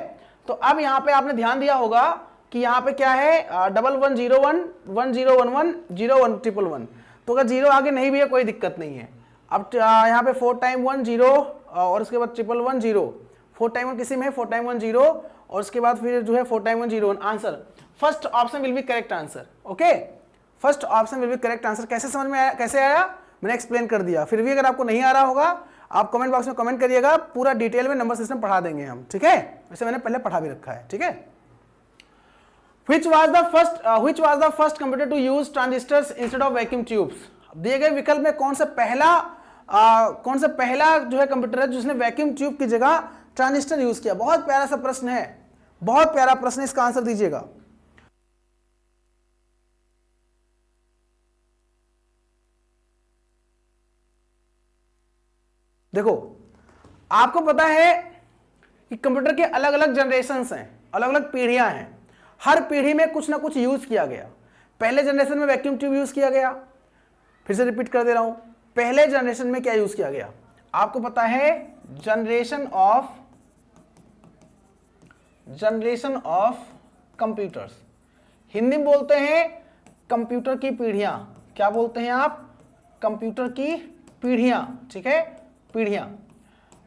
A: तो अब यहाँ पे आपने ध्यान दिया होगा कि यहाँ पे क्या है 1 1 0 1 1 0 1 1 0 1 1 1 1। तो अगर 0 आगे नहीं भी है कोई दिक्कत नहीं है। अब यहाँ पे 4 टाइम 1 0 और उसके बाद 1 1 1 0, 4 टाइम 1 किसी में 4 टाइम 1 0 और उसके बाद फिर जो है 4 time 1 0 1। Answer first option will be correct answer, okay. First option will be correct answer. कैसे समझ में आया, कैसे आया, मैंने एक्सप्लेन कर दिया। फिर भी अगर आपको नहीं आ रहा होगा आप कमेंट बॉक्स में कमेंट करिएगा, पूरा डिटेल में नंबर सिस्टम पढ़ा देंगे हम, ठीक है। वैसे मैंने पहले पढ़ा भी रखा है, ठीक है। Which was the first computer to use transistors instead of vacuum tubes? दिए गए विकल्प में कौन सा पहला जो है कंप्यूटर है जिसने वैक्यूम ट्यूब की जगह ट्रांजिस्टर यूज किया। बहुत प्यारा सा प्रश्न है, बहुत प्यारा प्रश्न है, इसका आंसर दीजिएगा। देखो आपको पता है कि कंप्यूटर के अलग अलग जनरेशंस हैं, अलग अलग पीढ़ियां हैं, हर पीढ़ी में कुछ ना कुछ यूज किया गया। पहले जनरेशन में वैक्यूम ट्यूब यूज किया गया, फिर से रिपीट कर दे रहा हूं, पहले जनरेशन में क्या यूज किया गया आपको पता है, जनरेशन ऑफ कंप्यूटर्स। हिंदी में बोलते हैं कंप्यूटर की पीढ़ियां। क्या बोलते हैं आप, कंप्यूटर की पीढ़ियां, ठीक है, पीढ़ियां।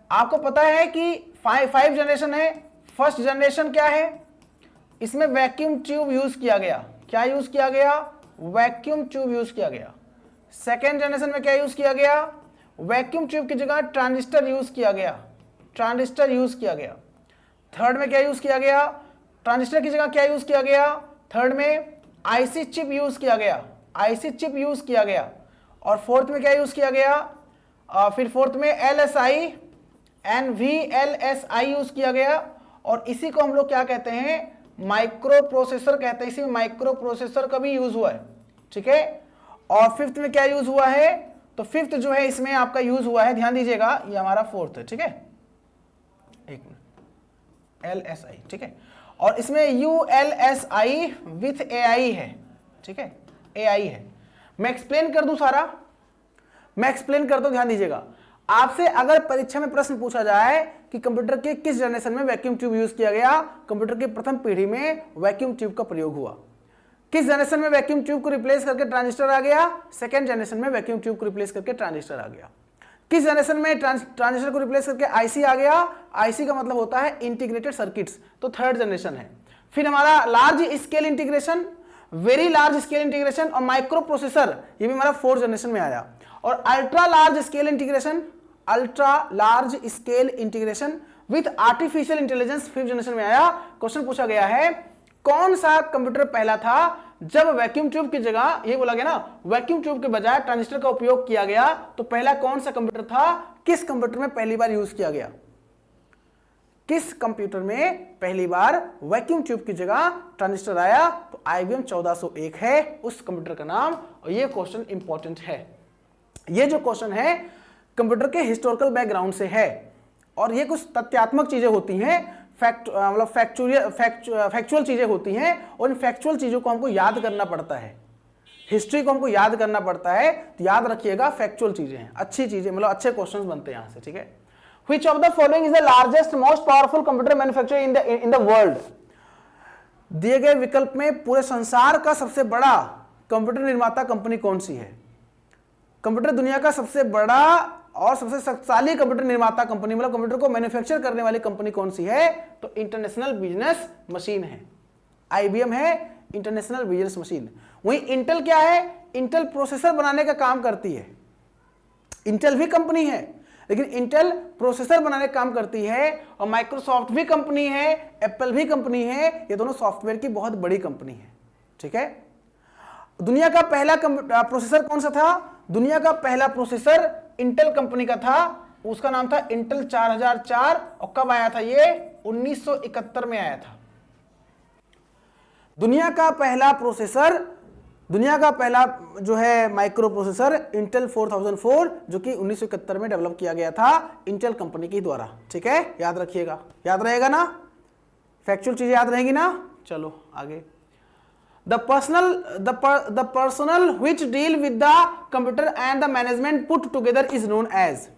A: आपको पता है कि 5 जनरेशन है। फर्स्ट जनरेशन क्या है, इसमें वैक्यूम ट्यूब यूज किया गया। क्या यूज किया गया, वैक्यूम ट्यूब यूज किया गया। सेकेंड जनरेशन में क्या यूज किया गया, वैक्यूम ट्यूब की जगह ट्रांजिस्टर यूज किया गया, ट्रांजिस्टर यूज किया गया। थर्ड में क्या यूज किया गया, ट्रांजिस्टर की जगह क्या यूज किया गया, थर्ड में आईसी चिप यूज किया गया, आईसी चिप यूज किया गया। और फोर्थ में क्या यूज किया गया, फिर फोर्थ में एलएसआई NVLSI यूज किया गया। और इसी को हम लोग क्या कहते हैं, माइक्रो प्रोसेसर कहते हैं। इसी में माइक्रो प्रोसेसर का भी यूज हुआ है, ठीक है। और फिफ्थ में क्या यूज हुआ है, तो फिफ्थ जो है इसमें आपका यूज हुआ है, ध्यान दीजिएगा, ये हमारा फोर्थ है, ठीक है, एक मिनट, LSI, ठीक है। और इसमें ULSI विथ AI है, ठीक है, AI है। मैं एक्सप्लेन कर दूं सारा, मैं एक्सप्लेन कर दूं, ध्यान दीजिएगा। आपसे अगर परीक्षा में प्रश्न पूछा जाए कि कंप्यूटर के किस जनरेशन में वैक्यूम ट्यूब यूज किया गया, कंप्यूटर की प्रथम पीढ़ी में वैक्यूम ट्यूब का प्रयोग हुआ। किस जनरेशन में वैक्यूम ट्यूब को रिप्लेस करके ट्रांजिस्टर आ गया, सेकेंड जनरेशन में वैक्यूम ट्यूब को रिप्लेस करके ट्रांजिस्टर आ गया। किस जनरेशन में ट्रांजिस्टर को रिप्लेस करके आईसी आ गया, आईसी का मतलब होता है इंटीग्रेटेड सर्किट्स, तो थर्ड जनरेशन है। फिर हमारा large scale integration, very large scale integration और माइक्रो प्रोसेसर, ये भी हमारा फोर्थ जनरेशन में आया। और ultra large scale integration, ultra large scale integration with artificial intelligence fifth generation में आया। क्वेश्चन पूछा गया है कौन सा कंप्यूटर पहला था जब वैक्यूम ट्यूब की जगह, ये बोला गया ना, वैक्यूम ट्यूब के बजाय ट्रांजिस्टर का उपयोग किया गया, तो पहला कौन सा कंप्यूटर था, किस कंप्यूटर में पहली बार यूज किया गया, किस कंप्यूटर में पहली बार वैक्यूम ट्यूब की जगह ट्रांजिस्टर आया, तो IBM 1401 है उस कंप्यूटर का नाम। और ये क्वेश्चन इंपॉर्टेंट है, ये जो क्वेश्चन है कंप्यूटर के हिस्टोरिकल बैकग्राउंड से है, और ये कुछ तथ्यात्मक चीजें होती हैं, मतलब फैक्चुअल चीजें होती हैं, और इन फैक्चुअल चीजों को हमको याद करना पड़ता है, हिस्ट्री को हमको याद करना पड़ता है। तो याद रखिएगा, फैक्चुअल चीजें हैं, अच्छी चीजें, मतलब अच्छे क्वेश्चंस बनते हैं यहां से, ठीक है। Which of the following is the largest most powerful computer manufacturer in the world? दिए गए विकल्प में पूरे संसार का सबसे बड़ा कंप्यूटर निर्माता कंपनी कौन सी है। कंप्यूटर दुनिया का सबसे बड़ा और सबसे शक्तिशाली कंप्यूटर निर्माता कंपनी, मतलब कंप्यूटर को मैन्युफैक्चर करने वाली कंपनी कौन सी है, तो इंटरनेशनल बिजनेस मशीन है, IBM है इंटरनेशनल बिजनेस मशीन। वहीं इंटेल क्या है, इंटेल प्रोसेसर बनाने का काम करती है। इंटेल भी कंपनी है लेकिन इंटेल प्रोसेसर बनाने का काम करती है। और माइक्रोसॉफ्ट भी कंपनी है, एप्पल भी कंपनी है, ये दोनों सॉफ्टवेयर की बहुत बड़ी कंपनी है, ठीक है। दुनिया का पहला प्रोसेसर कौन सा था, दुनिया का पहला प्रोसेसर इंटेल कंपनी का था, उसका नाम था इंटेल 4004 और कब आया था ये? 1971 में आया था। दुनिया का पहला प्रोसेसर, दुनिया का पहला जो है माइक्रो प्रोसेसर इंटेल 4004 जो कि 1971 में डेवलप किया गया था इंटेल कंपनी के द्वारा। ठीक है, याद रखिएगा, याद रहेगा ना, फैक्चुअल चीजें याद रहेंगी ना। चलो आगे। The personnel which deal with the computer and the management put together is known as।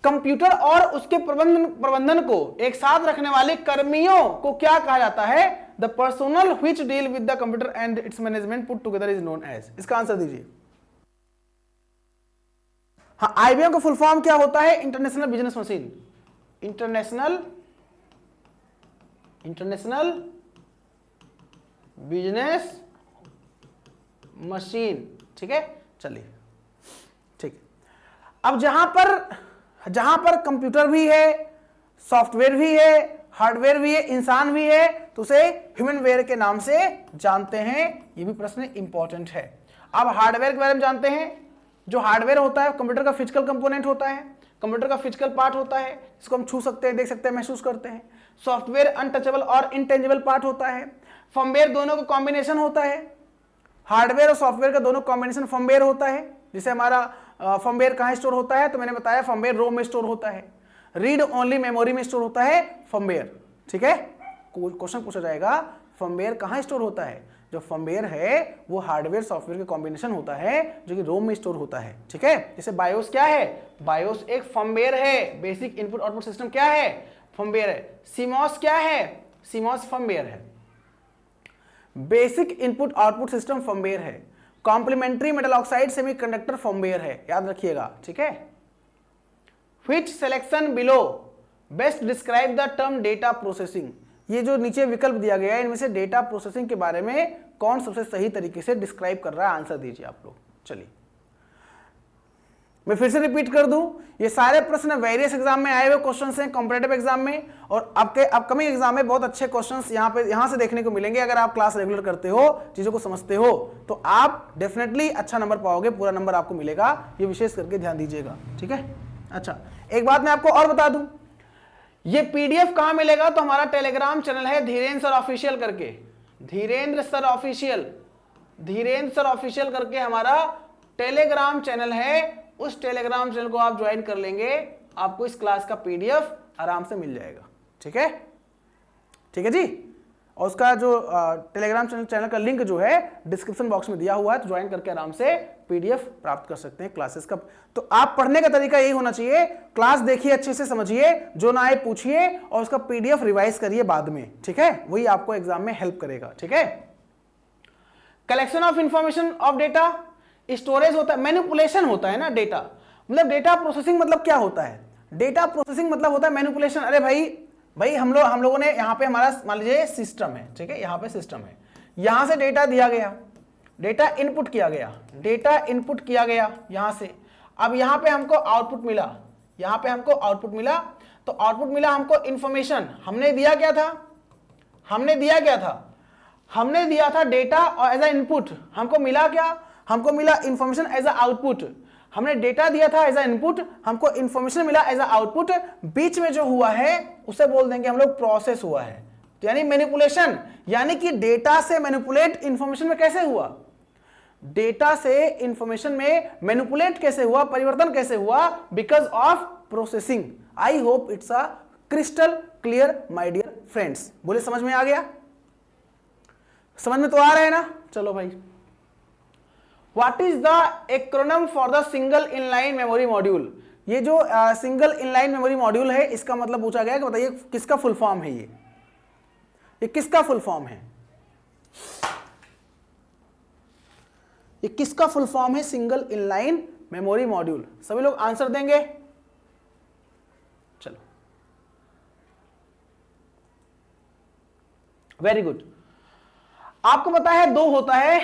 A: Computer और उसके प्रबंधन को एक साथ रखने वाले कर्मियों को क्या कहा जाता है? The personnel which deal with the computer and its management put together is known as। इसका आंसर दीजिए। हाँ, IBM का फुल फॉर्म क्या होता है? International business machine. International business machine. ठीक है, चलिए ठीक। अब जहां पर कंप्यूटर भी है, सॉफ्टवेयर भी है, हार्डवेयर भी है, इंसान भी है, तो उसे ह्यूमनवेयर के नाम से जानते हैं। ये भी प्रश्न इंपॉर्टेंट है। अब हार्डवेयर के बारे में जानते हैं। जो हार्डवेयर होता है कंप्यूटर का फिजिकल कंपोनेंट होता है, कंप्यूटर का फिजिकल पार्ट होता है जिसको हम छू सकते हैं, देख सकते हैं, महसूस करते हैं। सॉफ्टवेयर अनटचेबल और इंटेंजिबल पार्ट होता है। फर्मवेयर दोनों का कॉम्बिनेशन होता है, हार्डवेयर और सॉफ्टवेयर का दोनों कॉम्बिनेशन फर्मवेयर होता है। जैसे हमारा फर्मवेयर कहाँ स्टोर होता है? तो मैंने बताया फर्मवेयर रोम में स्टोर होता है, रीड ओनली मेमोरी में स्टोर होता है फर्मवेयर। ठीक है, क्वेश्चन पूछा जाएगा फर्मवेयर कहाँ स्टोर होता है? जो फर्मवेयर है वो हार्डवेयर सॉफ्टवेयर का कॉम्बिनेशन होता है जो कि रोम में स्टोर होता है। ठीक है, जैसे बायोस क्या है? बायोस एक फर्मवेयर है। बेसिक इनपुट आउटपुट सिस्टम क्या है? फर्मवेयर है। सीमॉस क्या है? सीमॉस फर्मवेयर है। Basic input output system firmware है। Complementary metal oxide semiconductor firmware है, याद रखिएगा। ठीक है, which selection below best describe the term data processing. ये जो नीचे विकल्प दिया गया है इनमें से डेटा प्रोसेसिंग के बारे में कौन सबसे सही तरीके से डिस्क्राइब कर रहा है? आंसर दीजिए आप लोग। चलिए मैं फिर से रिपीट कर दूं, ये सारे प्रश्न वेरियस एग्जाम में आए हुए क्वेश्चंस हैं, कॉम्पिटिटिव एग्जाम में, और आपके अपकमिंग एग्जाम में बहुत अच्छे क्वेश्चंस यहां से देखने को मिलेंगे। अगर आप क्लास रेगुलर करते हो, चीजों को समझते हो, तो आप डेफिनेटली अच्छा नंबर पाओगे, पूरा नंबर आपको मिलेगा। ये विशेष करके ध्यान दीजिएगा। ठीक है, अच्छा एक बात मैं आपको और बता दूं, ये पीडीएफ कहां मिलेगा? तो हमारा टेलीग्राम चैनल है धीरेन्द्र सर ऑफिशियल करके, धीरेन्द्र सर ऑफिशियल करके हमारा टेलीग्राम चैनल है। उस टेलीग्राम चैनल को आप ज्वाइन कर लेंगे, आपको इस क्लास का पीडीएफ आराम से मिल जाएगा। ठीक है, ठीक है जी। और उसका जो टेलीग्राम चैनल का लिंक जो है डिस्क्रिप्शन बॉक्स में दिया हुआ है, तो ज्वाइन करके आराम से पीडीएफ प्राप्त कर सकते हैं क्लासेस का। तो आप पढ़ने का तरीका यही होना चाहिए, क्लास देखिए, अच्छे से समझिए, जो ना आए पूछिए और उसका पीडीएफ रिवाइज करिए बाद में। ठीक है, वही आपको एग्जाम में हेल्प करेगा। ठीक है, collection of information of data, storage होता है, मैनिपुलेशन होता है ना डेटा, मतलब डेटा प्रोसेसिंग मतलब क्या होता है? डेटा प्रोसेसिंग मतलब होता है मैनिपुलेशन। अरे भाई हम लोगों ने यहाँ पे हमारा मान लीजिए सिस्टम है। ठीक है, यहाँ पे सिस्टम है, यहां से डेटा दिया गया, डेटा इनपुट किया गया यहां से। अब यहां पे हमको आउटपुट मिला, तो आउटपुट मिला हमको इंफॉर्मेशन। हमने दिया क्या था? हमने दिया था डेटा और एज अ इनपुट। हमको मिला क्या? हमको मिला इंफॉर्मेशन एज अ आउटपुट। हमने डेटा दिया था एज अ इनपुट, हमको इंफॉर्मेशन मिला एज अ आउटपुट। बीच में जो हुआ है उसे बोल देंगे हम लोग प्रोसेस हुआ है, यानी मैनिपुलेशन। यानी कि डेटा से मैनिपुलेट इंफॉर्मेशन में कैसे हुआ? डेटा से इंफॉर्मेशन में मैनिपुलेट कैसे हुआ, परिवर्तन कैसे हुआ? Because of processing. I hope it's a crystal clear my dear friends. बोले समझ में आ गया? समझ में तो आ रहा है ना? चलो भाई, what is the acronym for the single inline memory module? ये जो सिंगल इनलाइन मेमोरी मॉड्यूल है, इसका मतलब पूछा गया कि बताइए किसका फुल फॉर्म है? ये किसका फुल फॉर्म है? ये किसका फुल फॉर्म है? Single inline memory module. सभी लोग आंसर देंगे? चलो, वेरी गुड। आपको पता है दो होता है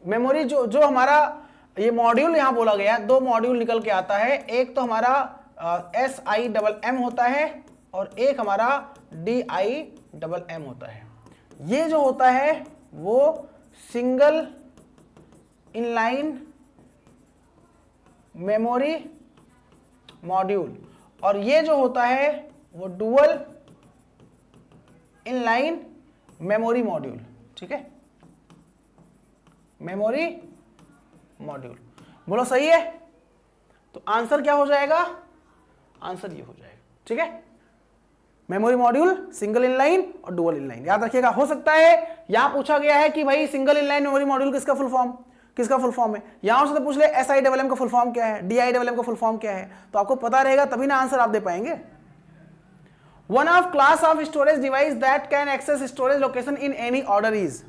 A: मेमोरी, जो हमारा ये मॉड्यूल यहां बोला गया, दो मॉड्यूल निकल के आता है। एक तो हमारा SIMM होता है और एक हमारा DIMM होता है। ये जो होता है वो सिंगल इनलाइन मेमोरी मॉड्यूल, और ये जो होता है वो डुअल इनलाइन मेमोरी मॉड्यूल। ठीक है, मेमोरी मॉड्यूल, बोलो सही है? तो आंसर क्या हो जाएगा? आंसर ये हो जाएगा। ठीक है, मेमोरी मॉड्यूल सिंगल इनलाइन और डुअल इनलाइन, याद रखिएगा। हो सकता है यहां पूछा गया है कि भाई सिंगल इनलाइन मेमोरी मॉड्यूल किसका फुल फॉर्म है, यहां से तो पूछ ले SIMM का फुल फॉर्म क्या है, DIMM का फुल फॉर्म क्या है, तो आपको पता रहेगा तभी ना आंसर आप दे पाएंगे। One of class of storage device that can access storage location in any order is,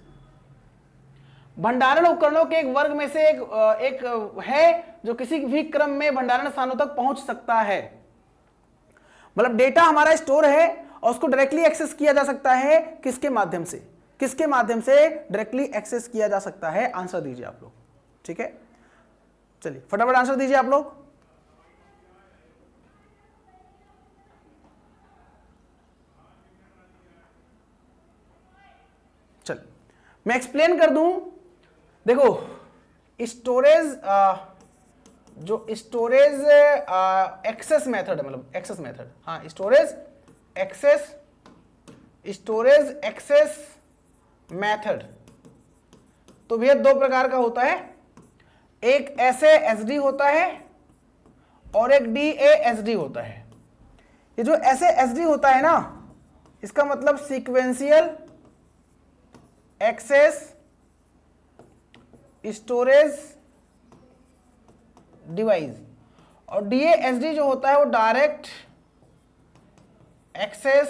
A: भंडारण उपकरणों के एक वर्ग में से एक है जो किसी भी क्रम में भंडारण स्थानों तक पहुंच सकता है। मतलब डेटा हमारा स्टोर है और उसको डायरेक्टली एक्सेस किया जा सकता है, किसके माध्यम से डायरेक्टली एक्सेस किया जा सकता है। आंसर दीजिए आप लोग। ठीक है, चलिए फटाफट आंसर दीजिए आप लोग। चल मैं एक्सप्लेन कर दूं। देखो स्टोरेज जो स्टोरेज एक्सेस मेथड है, मतलब एक्सेस मेथड, हाँ स्टोरेज एक्सेस मेथड, तो भैया दो प्रकार का होता है, एक SASD होता है और एक DASD होता है। ये जो SASD होता है ना, इसका मतलब सीक्वेंशियल एक्सेस स्टोरेज डिवाइस, और DASD जो होता है वो डायरेक्ट एक्सेस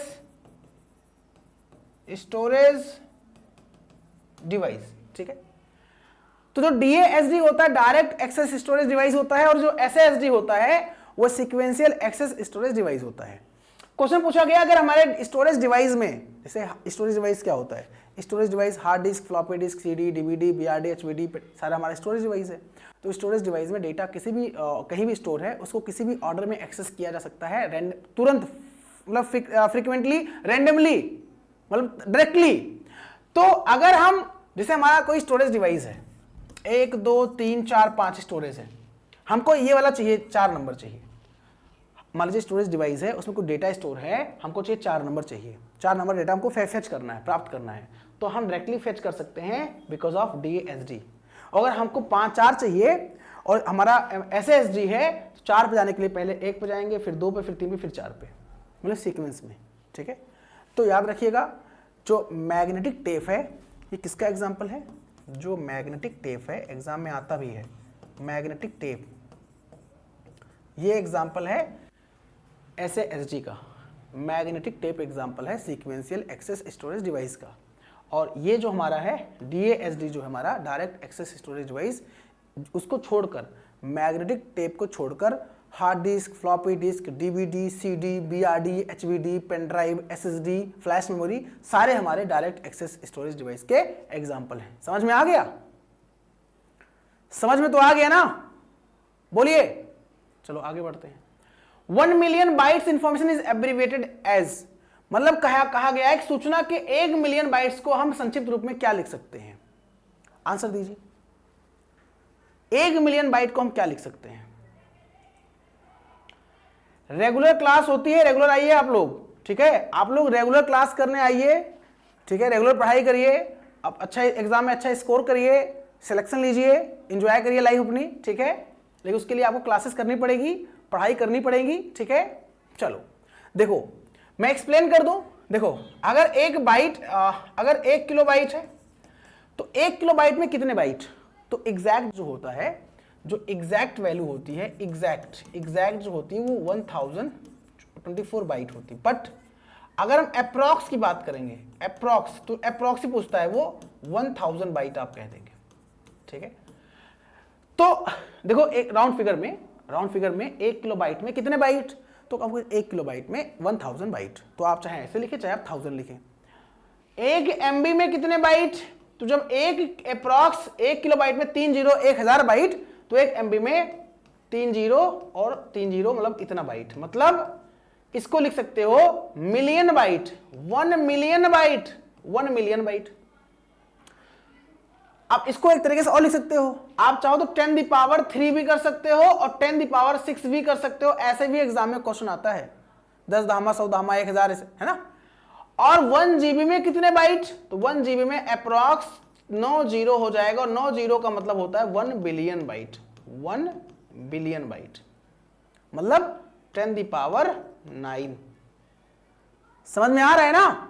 A: स्टोरेज डिवाइस। ठीक है, तो जो DASD होता है डायरेक्ट एक्सेस स्टोरेज डिवाइस होता है, और जो SASD होता है वो सीक्वेंशियल एक्सेस स्टोरेज डिवाइस होता है। क्वेश्चन पूछा गया अगर हमारे स्टोरेज डिवाइस में, जैसे स्टोरेज डिवाइस क्या होता है, storage device hard disk, floppy disc, CD, DVD, BRD, HDD सारा हमारा स्टोरेज डिवाइस है। तो स्टोरेज डिवाइस में डेटा किसी भी कहीं भी स्टोर है, उसको किसी भी ऑर्डर में एक्सेस किया जा सकता है, तुरंत, मतलब फ्रीक्वेंटली, रैंडमली, मतलब डायरेक्टली। तो अगर हम, जैसे हमारा कोई स्टोरेज डिवाइस है, 1 2 3 4 5 स्टोरेज है, हमको ये वाला चाहिए, 4 नंबर चाहिए। मान लीजिए स्टोरेज डिवाइस है, उसमें कोई डेटा स्टोर है, हमको चाहिए 4 नंबर चाहिए, 4 नंबर डेटा हमको फेच करना है, प्राप्त करना है, तो हम डायरेक्टली फेच कर सकते हैं बिकॉज ऑफ DASD। अगर हमको 4 चाहिए और हमारा SASD है, तो 4 पे जाने के लिए पहले 1 पे जाएंगे, फिर 2 पे, फिर 3 पे, फिर 4 पे, मतलब सीक्वेंस में। ठीक है, तो याद रखिएगा जो मैग्नेटिक टेप है, ये किसका एग्जाम्पल है? जो मैग्नेटिक टेप है, एग्जाम में आता भी है मैग्नेटिक टेप, ये एग्जाम्पल है SASD का। मैग्नेटिक टेप एग्जाम्पल है सीक्वेंशियल एक्सेस स्टोरेज डिवाइस का। और ये जो हमारा है DASD, जो हमारा डायरेक्ट एक्सेस स्टोरेज डिवाइस, उसको छोड़कर, मैग्नेटिक टेप को छोड़कर hard disk, floppy disk, DVD, CD, BRD, HDD, pen drive, SSD, flash memory, सारे हमारे डायरेक्ट एक्सेस स्टोरेज डिवाइस के एग्जाम्पल हैं। समझ में आ गया? समझ में तो आ गया ना? बोलिए। चलो आगे बढ़ते हैं। 1 million bytes information is abbreviated as, मतलब कहा गया है कि सूचना के 1 मिलियन बाइट्स को हम संक्षिप्त रूप में क्या लिख सकते हैं? आंसर दीजिए। 1 मिलियन बाइट को हम क्या लिख सकते हैं? रेगुलर क्लास होती है, रेगुलर आइए आप लोग। ठीक है, आप लोग रेगुलर क्लास करने आइए। ठीक है, रेगुलर पढ़ाई करिए, आप अच्छा एग्जाम में अच्छा स्कोर करिए, सिलेक्शन लीजिए, एंजॉय करिए लाइफ अपनी। ठीक है, लेकिन उसके लिए आपको क्लासेस करनी पड़ेगी, पढ़ाई करनी पड़ेगी। ठीक है, चलो देखो मैं एक्सप्लेन कर दूं। देखो अगर एक बाइट, अगर 1 किलो बाइट है, तो 1 किलो बाइट में कितने बाइट? तो एग्जैक्ट जो होता है, जो एग्जैक्ट वैल्यू होती है, एग्जैक्ट जो होती है वो 1024 बाइट होती है। बट अगर हम अप्रॉक्स की बात करेंगे, अप्रॉक्स, तो अप्रॉक्स ही पूछता है, वो 1000 बाइट आप कह देंगे। ठीक है, तो देखो एक राउंड फिगर में 1 किलो बाइट में कितने बाइट? तो आपको 1 किलो बाइट में 1000 बाइट, तो आप चाहे ऐसे लिखें चाहे आप 1000 लिखें। 1 MB में कितने बाइट? तो जब एक अप्रॉक्स 1 किलो बाइट में 3 0 1000 बाइट, तो 1 MB में 3 0 और 3 0 मतलब इतना बाइट, मतलब इसको लिख सकते हो million byte, 1 million byte, 1 million byte. आप इसको एक तरीके से और लिख सकते हो, आप चाहो तो 10³ भी कर सकते हो और 10⁻⁶ भी कर सकते हो, ऐसे भी एग्जाम में क्वेश्चन आता है, 10 धामा 100 धामा 1000 है ना। और 1 GB में कितने बाइट, तो 1 GB में अप्रॉक्स 9 जीरो हो जाएगा, और 9 जीरो का मतलब होता है 1 बिलियन बाइट, 1 बिलियन बाइट मतलब 10⁹। समझ में आ रहा है ना।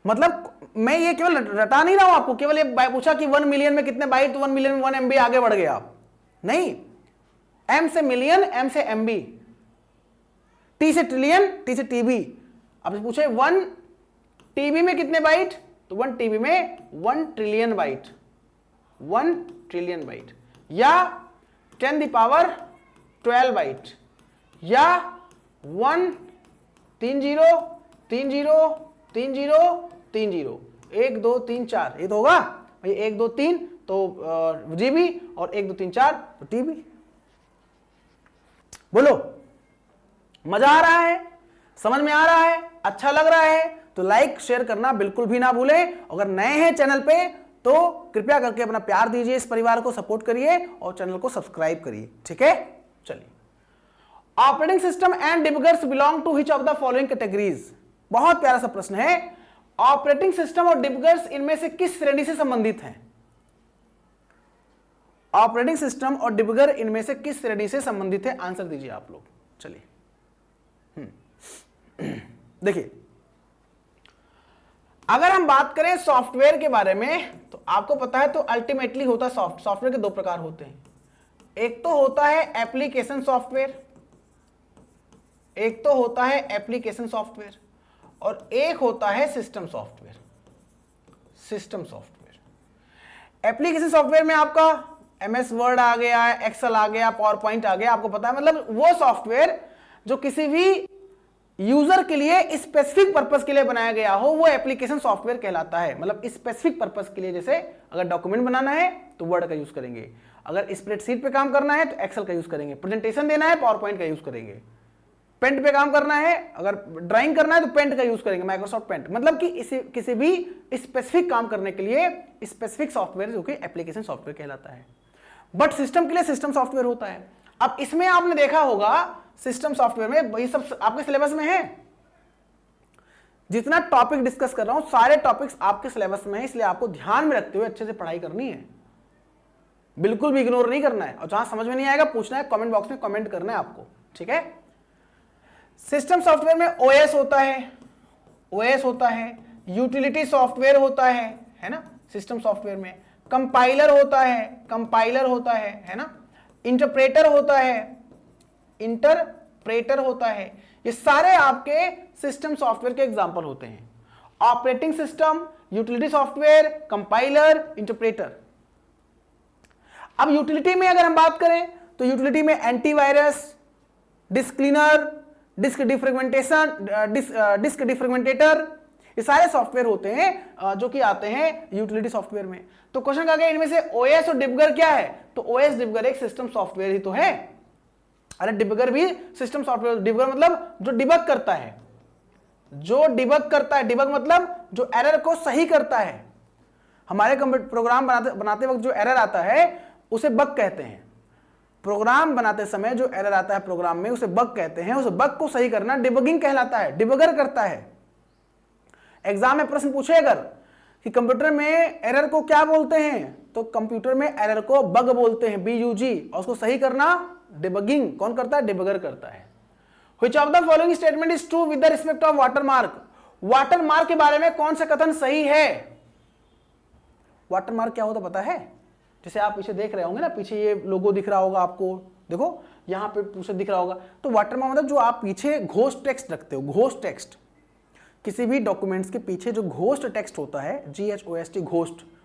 A: मतलब मैं ये केवल रटा नहीं रहा हूं आपको, केवल ये पूछा कि 1 मिलियन में कितने बाइट, तो 1 मिलियन में 1 MB आगे बढ़ गया आप, नहीं, M से मिलियन, M से MB, T से ट्रिलियन, T से TB। अब पूछे 1 TB में कितने बाइट, तो 1 TB में 1 ट्रिलियन बाइट, 1 ट्रिलियन बाइट, या 10⁻12 बाइट, या 1 3 0 3 0 3 0 3 0 1 2 3 4, ये तो होगा भाई, 1 2 3 तो GB, और 1 2 3 4 तो TB। बोलो मजा आ रहा है, समझ में आ रहा है, अच्छा लग रहा है, तो लाइक शेयर करना बिल्कुल भी ना भूलें। अगर नए हैं चैनल पे तो कृपया करके अपना प्यार दीजिए, इस परिवार को सपोर्ट करिए और चैनल को सब्सक्राइब करिए, ठीक है। चलिए, operating system and debuggers belong to which of the following categories. बहुत प्यारा सा प्रश्न है, ऑपरेटिंग सिस्टम और डिबगर्स इनमें से किस श्रेणी से संबंधित हैं। ऑपरेटिंग सिस्टम और डिबगर इनमें से किस श्रेणी से संबंधित है, आंसर दीजिए आप लोग। चलिए देखिए, अगर हम बात करें सॉफ्टवेयर के बारे में, तो आपको पता है तो अल्टीमेटली होता है सॉफ्टवेयर के दो प्रकार होते हैं, एक तो होता है एप्लीकेशन सॉफ्टवेयर, एक तो होता है एप्लीकेशन सॉफ्टवेयर, और एक होता है system software. System software, application software में आपका MS वर्ड आ गया, एक्सेल आ गया, पावर पॉइंट आ गया, आपको पता है, मतलब वो सॉफ्टवेयर जो किसी भी यूजर के लिए स्पेसिफिक पर्पस के लिए बनाया गया हो, वो एप्लीकेशन सॉफ्टवेयर कहलाता है। मतलब स्पेसिफिक पर्पस के लिए, जैसे अगर डॉक्यूमेंट बनाना है तो वर्ड का यूज करेंगे, अगर स्प्रेडशीट पे काम करना है तो एक्सेल का यूज करेंगे, प्रेजेंटेशन देना है पावर पॉइंट का यूज करेंगे, पेंट पे काम करना है, अगर ड्राइंग करना है तो पेंट का यूज करेंगे, माइक्रोसॉफ्ट पेंट। मतलब कि किसी भी स्पेसिफिक काम करने के लिए स्पेसिफिक सॉफ्टवेयर जो कि एप्लीकेशन सॉफ्टवेयर कहलाता है। बट सिस्टम के लिए सिस्टम सॉफ्टवेयर होता है। अब इसमें आपने देखा होगा सिस्टम सॉफ्टवेयर में, ये सब आपके सिलेबस में है, जितना टॉपिक डिस्कस कर रहा हूं सारे टॉपिक्स आपके सिलेबस में है, इसलिए आपको ध्यान में रखते हुए अच्छे से पढ़ाई करनी है, बिल्कुल भी इग्नोर नहीं करना है, और जहां समझ में नहीं आएगा पूछना है, कमेंट बॉक्स में कमेंट करना है आपको, ठीक है। सिस्टम सॉफ्टवेयर में OS होता है, यूटिलिटी सॉफ्टवेयर होता है ना, सिस्टम सॉफ्टवेयर में कंपाइलर होता है ना, इंटरप्रेटर होता है, ये सारे आपके सिस्टम सॉफ्टवेयर के एग्जांपल होते हैं। Operating system, utility software, compiler, interpreter. अब यूटिलिटी में अगर हम बात करें तो यूटिलिटी में एंटीवायरस, डिस्क क्लीनर, डिस्क डिफ्रेगमेंटेटर, ये सारे सॉफ्टवेयर होते हैं जो कि आते हैं यूटिलिटी सॉफ्टवेयर में। तो क्वेश्चन का इनमें से OS और डिबगर क्या है, तो OS डिबगर एक सिस्टम सॉफ्टवेयर ही तो है। अरे डिबगर भी सिस्टम सॉफ्टवेयर, डिबगर मतलब जो डिबग करता है, डिबग मतलब जो एरर को सही करता है। हमारे प्रोग्राम बनाते वक्त जो एरर आता है उसे बग कहते हैं। प्रोग्राम बनाते समय जो एरर आता है प्रोग्राम में उसे बग कहते हैं, उस बग को सही करना डिबगिंग कहलाता है, डिबगर करता है। एग्जाम में प्रश्न पूछे अगर कि कंप्यूटर में एरर को क्या बोलते हैं, तो कंप्यूटर में एरर को बग बोलते हैं, BUG, और उसको सही करना डिबगिंग कौन करता है, डिबगर करता है। Which of the following statement is true with the respect of watermark? Watermark के बारे में कौन सा कथन सही है। वाटरमार्क क्या होता पता है, जैसे आप पीछे देख रहे होंगे ना, पीछे ये लोगो दिख रहा होगा आपको, देखो यहां पे पीछे दिख रहा होगा, तो वाटरमार्क मतलब जो आप पीछे घोस्ट टेक्स्ट रखते हो, घोस्ट टेक्स्ट, किसी भी डॉक्यूमेंट्स के पीछे जो घोस्ट टेक्स्ट होता है, GHOST,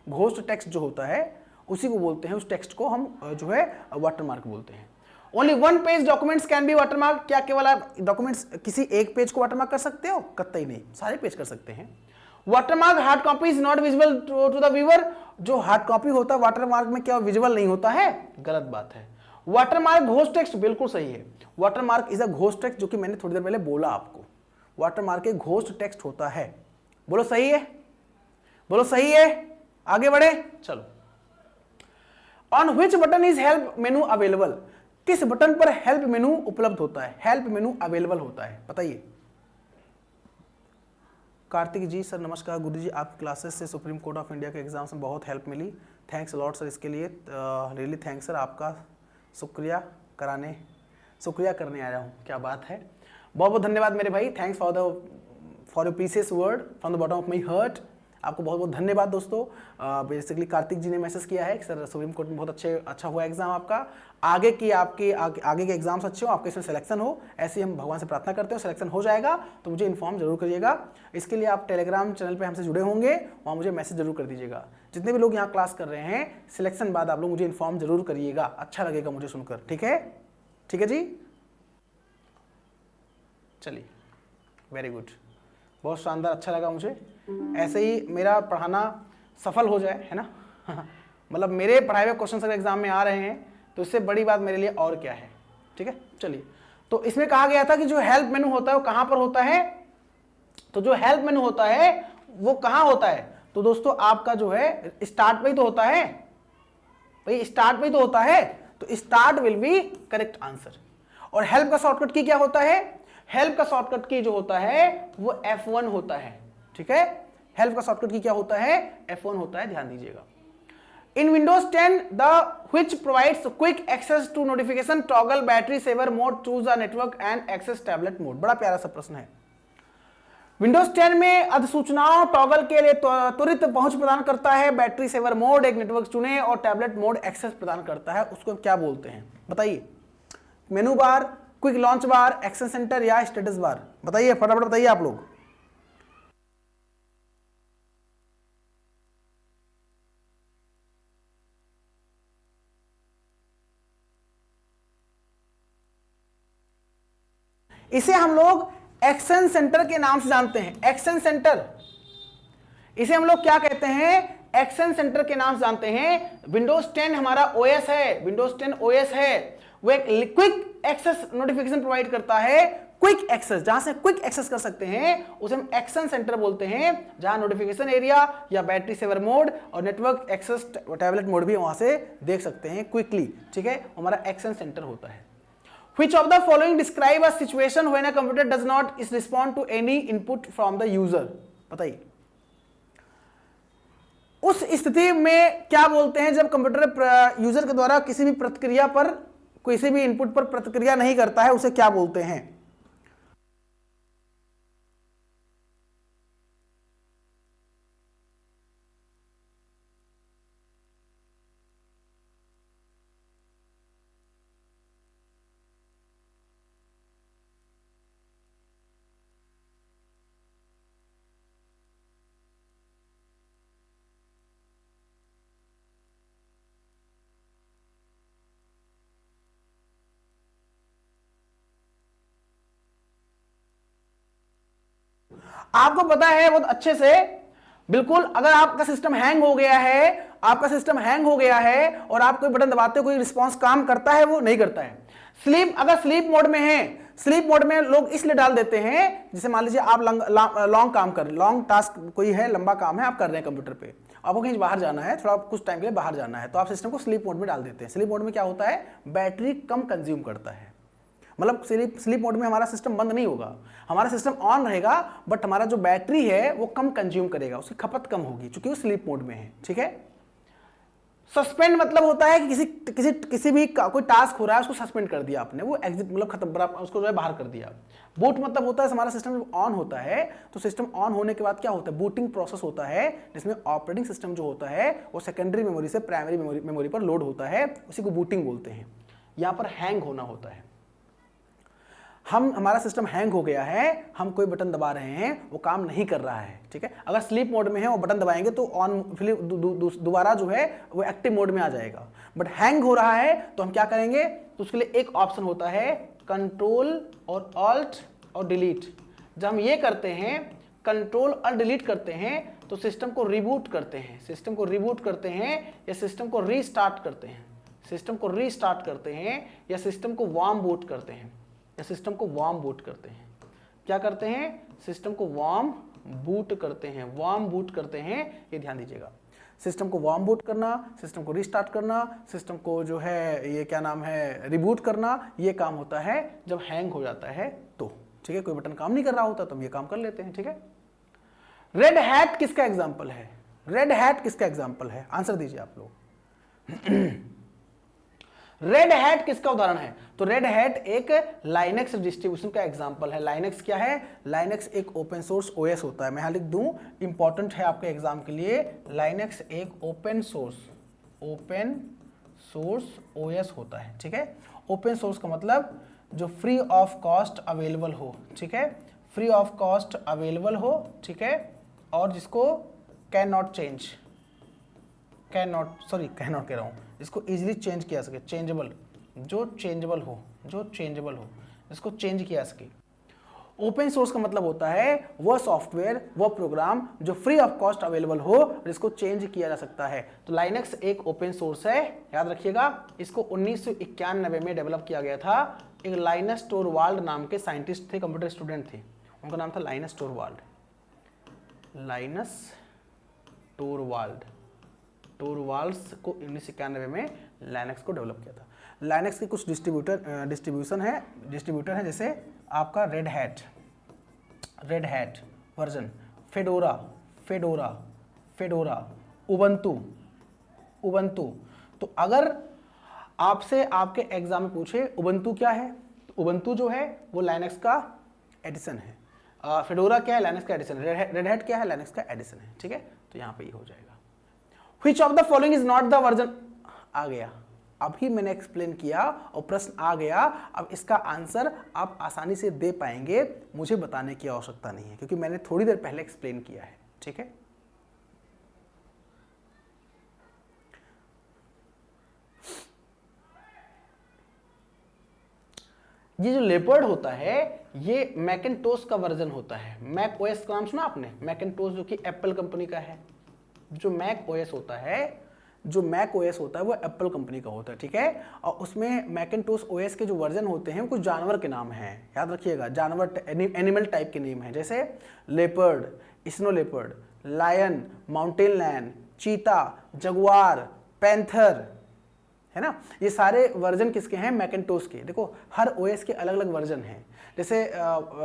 A: घोस्ट टेक्स्ट जो होता है उसी को बोलते हैं, उस टेक्स्ट को हम जो है वाटरमार्क बोलते हैं। Only one page documents can be watermark, क्या केवल आप डॉक्यूमेंट्स किसी एक पेज को वाटरमार्क कर सकते हो, कतई नहीं, सारे पेज कर सकते हैं। Watermark hard copy is not visible to the viewer, जो हार्ड कॉपी होता है वाटरमार्क में क्या विजिबल नहीं होता है, गलत बात है। वाटरमार्क घोस्ट टेक्स्ट बिल्कुल सही है, watermark is a ghost text, जो कि मैंने थोड़ी देर पहले बोला आपको, वाटरमार्क एक घोस्ट टेक्स्ट होता है। बोलो सही है, बोलो सही है, आगे बढ़े, चलो। On which button is help menu available, किस बटन पर हेल्प मेनू उपलब्ध होता है, हेल्प मेनू अवेलेबल होता है, बताइए। कार्तिक जी सर नमस्कार, गुरु जी आपकी क्लासेस से सुप्रीम कोर्ट ऑफ इंडिया के एग्जाम्स में बहुत हेल्प मिली, थैंक्स लॉट सर इसके लिए, रियली थैंक्स सर, आपका शुक्रिया करने आया हूँ, क्या बात है, बहुत बहुत धन्यवाद मेरे भाई, thanks for your precious word from the bottom of my heart, आपको बहुत बहुत धन्यवाद दोस्तों। बेसिकली कार्तिक जी ने मैसेज किया है कि सर सुप्रीम कोर्ट में बहुत अच्छा हुआ एग्जाम आपका, आगे के एग्जाम्स अच्छे हो, आपके इसमें सिलेक्शन हो, ऐसे हम भगवान से प्रार्थना करते हो, सिलेक्शन हो जाएगा तो मुझे इन्फॉर्म जरूर करिएगा। इसके लिए आप टेलीग्राम चैनल पे हमसे जुड़े होंगे, वहाँ मुझे मैसेज जरूर कर दीजिएगा। जितने भी लोग यहाँ क्लास कर रहे हैं, सिलेक्शन बाद आप लोग मुझे इन्फॉर्म जरूर करिएगा, अच्छा लगेगा मुझे सुनकर, ठीक है, ठीक है जी, चलिए, वेरी गुड, बहुत शानदार, अच्छा लगा मुझे, ऐसे ही मेरा पढ़ाना सफल हो जाए, है ना मतलब मेरे पढ़ाए हुए क्वेश्चन अगर एग्जाम में आ रहे हैं तो इससे बड़ी बात मेरे लिए और क्या है, ठीक है। चलिए, तो इसमें कहा गया था कि जो हेल्प मेनू होता है वो कहां पर होता है, तो जो हेल्प मेनू होता है वो कहां होता है, तो दोस्तों आपका जो है स्टार्ट पे ही तो होता है भाई, स्टार्ट पे ही तो होता है, तो start will be correct answer. और हेल्प का शॉर्टकट की क्या होता है, हेल्प का शॉर्टकट की जो होता है वो F1 होता है, ठीक है, हेल्प का शॉर्टकट की क्या होता है, F1 होता है, ध्यान दीजिएगा। In Windows 10 the which provides quick access to notification toggle battery saver mode choose the network and access tablet mode, बड़ा प्यारा सा प्रश्न है। विंडोज 10 में अधिसूचनाओं टॉगल के लिए त्वरित पहुंच प्रदान करता है, बैटरी सेवर मोड, एक नेटवर्क चुने और टैबलेट मोड एक्सेस प्रदान करता है, उसको क्या बोलते हैं, बताइए। मेनू बार, क्विक लॉन्च बार, एक्शन सेंटर या स्टेटस बार, बताइए, फटाफट बताइए आप लोग। इसे हम लोग एक्शन सेंटर के नाम से जानते हैं, एक्शन सेंटर, इसे हम लोग क्या कहते हैं, एक्शन सेंटर के नाम से जानते हैं। विंडोज 10 हमारा ओएस है, विंडोज 10 ओएस है, वो एक क्विक एक्सेस नोटिफिकेशन प्रोवाइड करता है, क्विक एक्सेस, जहां से क्विक एक्सेस कर सकते हैं उसे हम एक्शन सेंटर बोलते हैं, जहां नोटिफिकेशन एरिया या बैटरी सेवर मोड और नेटवर्क एक्सेस टैबलेट मोड भी वहां से देख सकते हैं क्विकली, ठीक है, हमारा एक्शन सेंटर होता है। Which of the following describe a situation when a computer does not respond to any input from the user, बताइए। उस स्थिति में क्या बोलते हैं जब कंप्यूटर यूजर के द्वारा किसी भी प्रतिक्रिया पर, किसी भी इनपुट पर प्रतिक्रिया नहीं करता है, उसे क्या बोलते हैं। आपको पता है बहुत अच्छे से, बिल्कुल, अगर आपका सिस्टम हैंग हो गया है, आपका सिस्टम हैंग हो गया है और आप कोई बटन दबाते हो, कोई रिस्पांस काम करता है, वो नहीं करता है। स्लीप, अगर स्लीप मोड में है, स्लीप मोड में लोग इसलिए डाल देते हैं, जैसे मान लीजिए आप लॉन्ग काम कर, लॉन्ग टास्क कोई है, लंबा काम है आप कर रहे हैं कंप्यूटर पे, आपको कहीं बाहर जाना है, थोड़ा कुछ टाइम के लिए बाहर जाना है, तो आप सिस्टम को स्लीप मोड में डाल देते हैं। स्लीप मोड में क्या होता है, बैटरी कम कंज्यूम करता है, मतलब स्लीप मोड में हमारा सिस्टम बंद नहीं होगा, हमारा सिस्टम ऑन रहेगा, बट हमारा जो बैटरी है वो कम कंज्यूम करेगा, उसकी खपत कम होगी क्योंकि वो स्लीप मोड में है, ठीक है। सस्पेंड मतलब होता है कि किसी भी कोई टास्क हो रहा है उसको सस्पेंड कर दिया आपने, वो एग्जिट मतलब खत्म, उसको जो है बाहर कर दिया। बूट मतलब होता है हमारा सिस्टम जब ऑन होता है तो सिस्टम ऑन होने के बाद क्या होता है, बूटिंग प्रोसेस होता है, जिसमें ऑपरेटिंग सिस्टम जो होता है वो सेकेंडरी मेमोरी से प्राइमरी मेमोरी पर लोड होता है, उसी को बूटिंग बोलते हैं। यहां पर हैंग होना होता है, हमारा सिस्टम हैंग हो गया है, हम कोई बटन दबा रहे हैं, वो काम नहीं कर रहा है, ठीक है। अगर स्लीप मोड में है वो बटन दबाएंगे तो ऑन दोबारा जो है वो एक्टिव मोड में आ जाएगा, बट हैंग हो रहा है तो हम क्या करेंगे, तो उसके लिए एक ऑप्शन होता है कंट्रोल और ऑल्ट और डिलीट। जब हम ये करते हैं, कंट्रोल और डिलीट करते हैं, तो सिस्टम को रिबूट करते हैं, सिस्टम को रिबूट करते हैं या सिस्टम को रीस्टार्ट करते हैं, सिस्टम को रीस्टार्ट करते हैं या सिस्टम को वार्म बूट करते हैं, या सिस्टम को वार्म बूट करते हैं। क्या करते हैं, सिस्टम को वार्म बूट करते हैं, वार्म बूट करते हैं, ये ध्यान दीजिएगा। सिस्टम को वार्म बूट करना, सिस्टम को रीस्टार्ट करना, सिस्टम को जो है ये क्या नाम है रिबूट करना, ये काम होता है जब हैंग हो जाता है तो, ठीक है। कोई बटन काम नहीं कर रहा होता तब ये काम कर लेते हैं, ठीक है। रेड हैट किसका एग्जाम्पल है? रेड हैट किसका एग्जाम्पल है? आंसर दीजिए आप लोग। रेड हैट किसका उदाहरण है? तो रेड हैट एक लाइनेक्स डिस्ट्रीब्यूशन का एग्जांपल है। लाइनेक्स क्या है? लाइनेक्स एक ओपन सोर्स ओएस होता है। मैं यहां लिख दूं, इंपॉर्टेंट है आपके एग्जाम के लिए। लाइनेक्स एक ओपन सोर्स ओएस होता है, ठीक है। ओपन सोर्स का मतलब जो फ्री ऑफ कॉस्ट अवेलेबल हो, ठीक है, फ्री ऑफ कॉस्ट अवेलेबल हो, ठीक है, और जिसको कैन नॉट कह रहा हूं, इसको इजीली चेंज किया सके, चेंजेबल, जो चेंजेबल हो, इसको चेंज किया सके। ओपन सोर्स का मतलब होता है वह सॉफ्टवेयर, वह प्रोग्राम जो फ्री ऑफ कॉस्ट अवेलेबल हो और इसको चेंज किया जा सकता है। तो लाइनेक्स एक ओपन सोर्स है, याद रखिएगा। इसको 1991 में डेवलप किया गया था। एक लाइनस टोरवाल्ड नाम के साइंटिस्ट थे, कंप्यूटर स्टूडेंट थे, उनका नाम था लाइनस टोरवाल्ड। टोरवाल्ड्स को 1991 में लाइनेक्स को डेवलप किया था। लाइनेक्स की कुछ डिस्ट्रीब्यूशन है, जैसे आपका red hat version, fedora, Ubuntu. तो अगर आपसे आपके एग्जाम में पूछे उबंटू क्या है, तो उबंटू जो है वो लाइनेक्स का एडिशन है। फेडोरा क्या है? लाइनेक्स का एडिशन है। रेड हैट क्या है? लाइनेक्स का एडिशन है, ठीक है। तो यहां पे ये हो जाएगा। Which of the following is not the version? आ गया, अभी मैंने एक्सप्लेन किया और प्रश्न आ गया। अब इसका आंसर आप आसानी से दे पाएंगे, मुझे बताने की आवश्यकता नहीं है, क्योंकि मैंने थोड़ी देर पहले एक्सप्लेन किया है, ठीक है। ये जो लेपर्ड होता है ये मैकिन्टोश का वर्जन होता है। मैक ओएस का नाम सुना आपने? मैकिन्टोश जो कि एप्पल कंपनी का है। जो मैक ओएस होता है वो एप्पल कंपनी का होता है, ठीक है। और उसमें मैकिन्टोश ओएस के जो वर्जन होते हैं कुछ जानवर के नाम हैं, याद रखिएगा। जानवर एनिमल टाइप के नेम हैं, जैसे leopard, snow leopard, lion, mountain lion, cheetah, jaguar, panther, है ना। ये सारे वर्जन किसके हैं? मैकिन्टोश के। देखो हर ओएस के अलग अलग वर्जन हैं। जैसे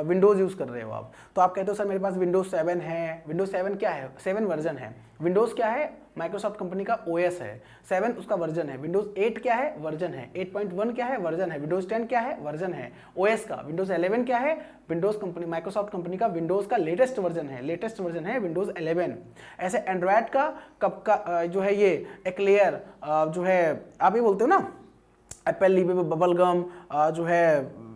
A: विंडोज़ यूज़ कर रहे हो आप, तो आप कहते हो सर मेरे पास विंडोज़ 7 है। विंडोज़ 7 क्या है? 7 वर्जन है। विंडोज़ क्या है? माइक्रोसॉफ्ट कंपनी का ओएस है, 7 उसका वर्जन है। विंडोज़ 8 क्या है? वर्जन है। 8.1 क्या है? वर्जन है। विंडोज़ 10 क्या है? वर्जन है ओएस का। विंडोज़ 11 क्या है? विंडोज़ कंपनी माइक्रोसॉफ्ट कंपनी का विंडोज़ का लेटेस्ट वर्जन है विंडोज़ 11। ऐसे एंड्रॉयड का कब का जो है ये एक्लेयर जो है, आप ये बोलते हो ना, एप्पल, बबलगम जो है,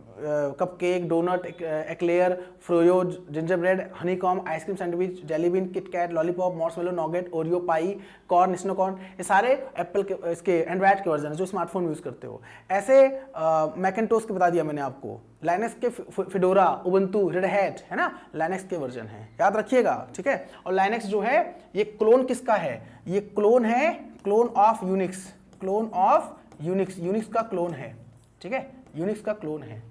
A: Cupcake, Donut, Eclair, Froyo, Gingerbread, Honeycomb, Ice Cream Sandwich, Jelly Bean, KitKat, Lollipop, Marshmallow, Nougat, Oreo, Pie, corn, snow corn, ये सारे एप्पल के इसके एंड्रॉयड के वर्जन है जो स्मार्टफोन यूज़ करते हो। ऐसे मैकिन्टोश के बता दिया मैंने आपको। लाइनेक्स के फेडोरा, उबंटू, रेड हैट, है ना, लाइनेक्स के वर्जन है, याद रखिएगा, ठीक है। और लाइनेक्स जो है ये क्लोन किसका है? ये क्लोन है, क्लोन ऑफ यूनिक्स का क्लोन है, ठीक है। यूनिक्स का क्लोन है।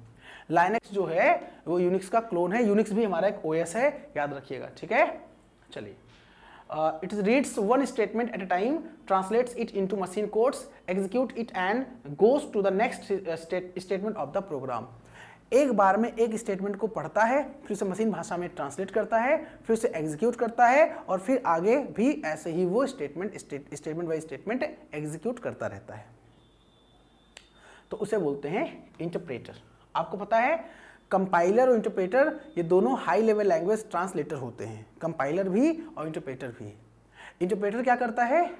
A: लाइनेक्स जो है वो यूनिक्स का क्लोन है। यूनिक्स भी हमारा एक ओएस है, याद रखिएगा, ठीक है। चलिए, it reads one statement at a time, translates it into machine codes, execute it and goes to the next statement of the program. एक बार में एक स्टेटमेंट को पढ़ता है, फिर उसे मशीन भाषा में ट्रांसलेट करता है, फिर उसे एग्जीक्यूट करता है, और फिर आगे भी ऐसे ही वो स्टेटमेंट बाई स्टेटमेंट एग्जीक्यूट करता रहता है। तो उसे बोलते हैं इंटरप्रेटर। आपको पता है कंपाइलर और इंटरप्रेटर ये दोनों हाई लेवल लैंग्वेज ट्रांसलेटर होते हैं, कंपाइलर भी और इंटरप्रेटर भी। इंटरप्रेटर क्या करता है?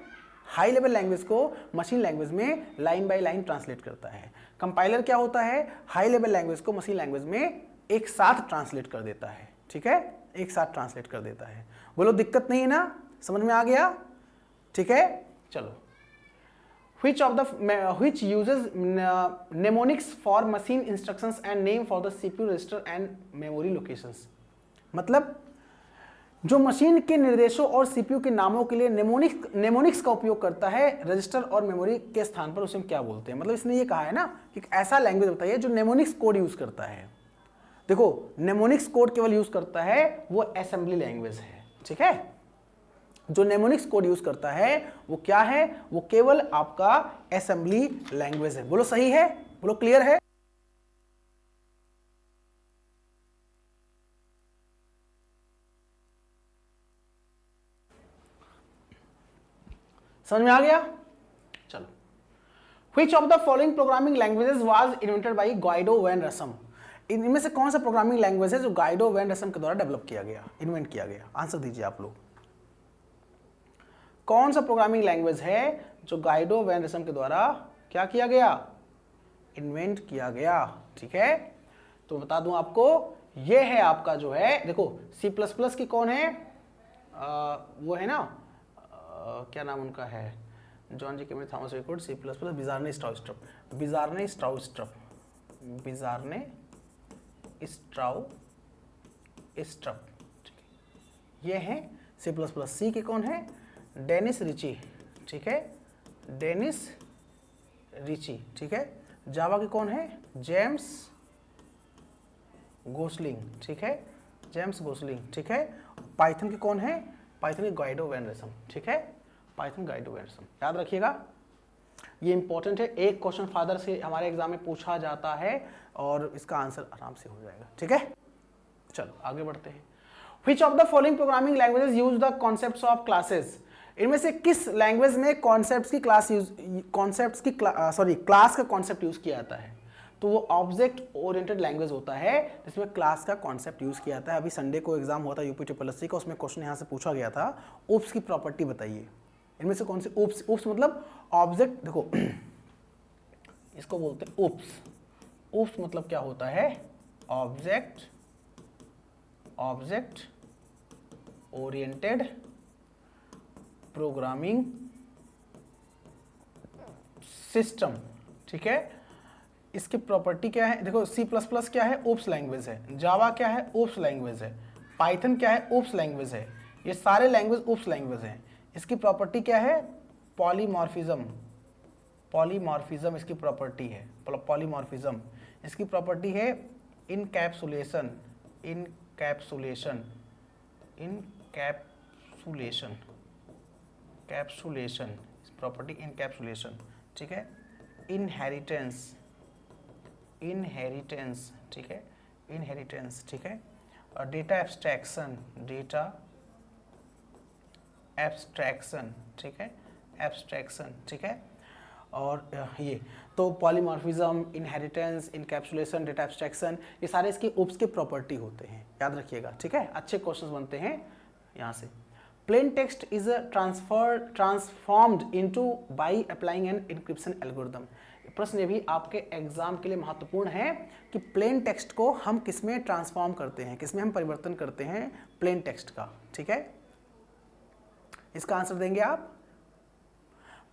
A: हाई लेवल लैंग्वेज को मशीन लैंग्वेज में लाइन बाय लाइन ट्रांसलेट करता है। कंपाइलर क्या होता है? हाई लेवल लैंग्वेज को मशीन लैंग्वेज में एक साथ ट्रांसलेट कर देता है, ठीक है, एक साथ ट्रांसलेट कर देता है। बोलो दिक्कत नहीं है ना, समझ में आ गया, ठीक है। चलो, which uses mnemonics for machine instructions and name for the CPU register and memory locations। मतलब जो मशीन के निर्देशों और सीपीयू के नामों के लिए नेमोनिक्स का उपयोग करता है रजिस्टर और मेमोरी के स्थान पर, उसे हम क्या बोलते हैं? मतलब इसने ये कहा है ना कि ऐसा लैंग्वेज बताइए जो नेमोनिक्स कोड यूज करता है। देखो नेमोनिक्स कोड केवल यूज करता है वो असेंबली लैंग्वेज है, ठीक है। जो नेमोनिक्स कोड यूज करता है वो क्या है, वो केवल आपका असेंबली लैंग्वेज है। बोलो सही है, बोलो क्लियर है। समझ में आ गया? चलो, Which of the following programming languages was invented by Guido van Rossum? इनमें से कौन सा प्रोग्रामिंग लैंग्वेज है जो गाइडो वैन रसम के द्वारा डेवलप किया गया, इन्वेंट किया गया? आंसर दीजिए आप लोग। कौन सा प्रोग्रामिंग लैंग्वेज है जो गाइडो वैन रसम के द्वारा क्या किया गया, इन्वेंट किया गया? ठीक है, तो बता दूं आपको, ये है आपका जो है, देखो C++ की कौन है, वो है ना, क्या नाम उनका है, जॉन जी के थॉमस रिकॉर्ड, C++, बिजार्ने स्ट्राउस्ट्रप, बिजार्ने स्ट्राउस्ट्रप, बिजार्ने स्ट्राउस्ट्रप, ये है C++। सी के कौन है, डेनिस रिची, ठीक है, डेनिस रिची, ठीक है। जावा के कौन है, जेम्स गोसलिंग, ठीक है, जेम्स गोसलिंग, ठीक है। पाइथन के कौन है, पाइथन के गाइडो वैन रसम, ठीक है, पाइथन गाइडो वैन रसम, याद रखिएगा, ये इंपॉर्टेंट है। एक क्वेश्चन फादर से हमारे एग्जाम में पूछा जाता है और इसका आंसर आराम से हो जाएगा, ठीक है। चलो आगे बढ़ते हैं। Which of the following programming languages use the concepts of classes? इनमें से किस लैंग्वेज में कॉन्सेप्ट्स की क्लास क्लास का कॉन्सेप्ट यूज किया जाता है? तो वो ऑब्जेक्ट ओरिएंटेड लैंग्वेज होता है जिसमें क्लास का कॉन्सेप्ट यूज किया जाता है। अभी संडे को एग्जाम हुआ था यूपी का, उसमें क्वेश्चन यहाँ से पूछा गया था, ओप्स की प्रॉपर्टी बताइए, इनमें से कौन सी ओप्स, ओप्स मतलब ऑब्जेक्ट, देखो इसको बोलते हैं ओप्स, ओप्स मतलब क्या होता है, ऑब्जेक्ट ओरिएंटेड प्रोग्रामिंग सिस्टम, ठीक है। इसकी प्रॉपर्टी क्या है, देखो C++ क्या है, ओप्स लैंग्वेज है, जावा क्या है, ओप्स लैंग्वेज है, पाइथन क्या है, ओप्स लैंग्वेज है, ये सारे लैंग्वेज ओप्स लैंग्वेज हैं। इसकी प्रॉपर्टी क्या है, पॉलीमॉर्फिज्म, पॉलीमॉर्फिज्म इसकी प्रॉपर्टी है, पॉलीमॉर्फिज्म। इसकी प्रॉपर्टी है encapsulation, encapsulation, encapsulation, capsulation, property encapsulation, ठीक है। इनहेरिटेंस, इनहेरिटेंस, ठीक है, इनहेरिटेंस, ठीक है। और डेटा एब्स्ट्रैक्शन, डेटा एब्स्ट्रैक्शन, ठीक है, एब्स्ट्रैक्शन, ठीक है। और ये तो polymorphism, inheritance, encapsulation, data abstraction, ये सारे इसके ओप्स के प्रॉपर्टी होते हैं, याद रखिएगा, ठीक है। अच्छे क्वेश्चंस बनते हैं यहाँ से। Plain text is transformed into by applying an encryption algorithm. प्रश्न ये भी आपके एग्जाम के लिए महत्वपूर्ण है कि प्लेन टेक्स्ट को हम किस में ट्रांसफॉर्म करते हैं, किस में हम परिवर्तन करते हैं प्लेन टेक्स्ट का, ठीक है। इसका आंसर देंगे आप,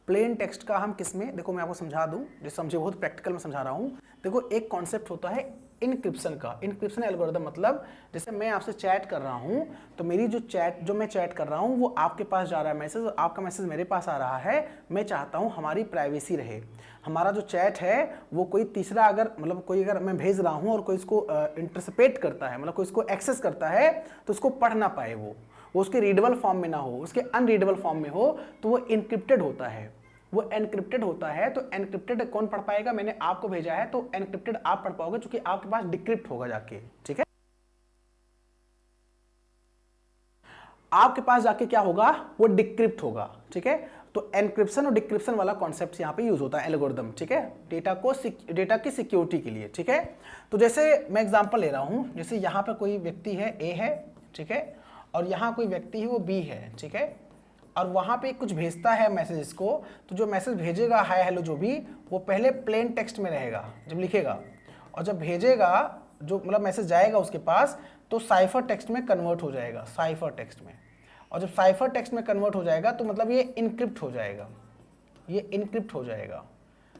A: प्लेन टेक्स्ट का हम किस में, देखो मैं आपको समझा दूं, जो समझे बहुत प्रैक्टिकल में समझा रहा हूं। देखो एक कॉन्सेप्ट होता है इनक्रिप्शन का, इनक्रिप्शन एल्गोरिथम मतलब जैसे मैं आपसे चैट कर रहा हूं तो मेरी जो मैं चैट कर रहा हूं वो आपके पास जा रहा है मैसेज, और आपका मैसेज मेरे पास आ रहा है। मैं चाहता हूं हमारी प्राइवेसी रहे, हमारा जो चैट है वो कोई तीसरा अगर मतलब कोई अगर मैं भेज रहा हूं और कोई इसको इंटरसेप्ट करता है, मतलब कोई इसको एक्सेस करता है तो उसको पढ़ ना पाए, वो उसके रीडेबल फॉर्म में ना हो, उसके अनरीडेबल फॉर्म में हो, तो वो इनक्रिप्टेड होता है, वो एनक्रिप्टेड होता है। तो एनक्रिप्टेड कौन पढ़ पाएगा, मैंने आपको भेजा है तो एनक्रिप्टेड आप पढ़ पाओगे क्योंकि आपके पास डिक्रिप्ट होगा जाके, ठीक है। आपके पास जाके क्या होगा, वो डिक्रिप्ट होगा, ठीक है। तो एनक्रिप्शन और डिक्रिप्शन वाला कॉन्सेप्ट यहाँ पे यूज होता है एल्गोरिथम, ठीक है, डेटा की सिक्योरिटी के लिए, ठीक है। तो जैसे मैं एग्जांपल ले रहा हूं, जैसे यहाँ पे कोई व्यक्ति है ए है, ठीक है, और यहाँ कोई व्यक्ति है वो बी है, ठीक है, और वहाँ पे कुछ भेजता है मैसेज को, तो जो मैसेज भेजेगा हाय हेलो जो भी, वो पहले प्लेन टेक्स्ट में रहेगा जब लिखेगा, और जब भेजेगा जो मतलब मैसेज जाएगा उसके पास तो साइफर टेक्स्ट में कन्वर्ट हो जाएगा, साइफर टेक्स्ट में। और जब साइफर टेक्स्ट में कन्वर्ट हो जाएगा तो मतलब ये इनक्रिप्ट हो जाएगा, ये इनक्रिप्ट हो जाएगा।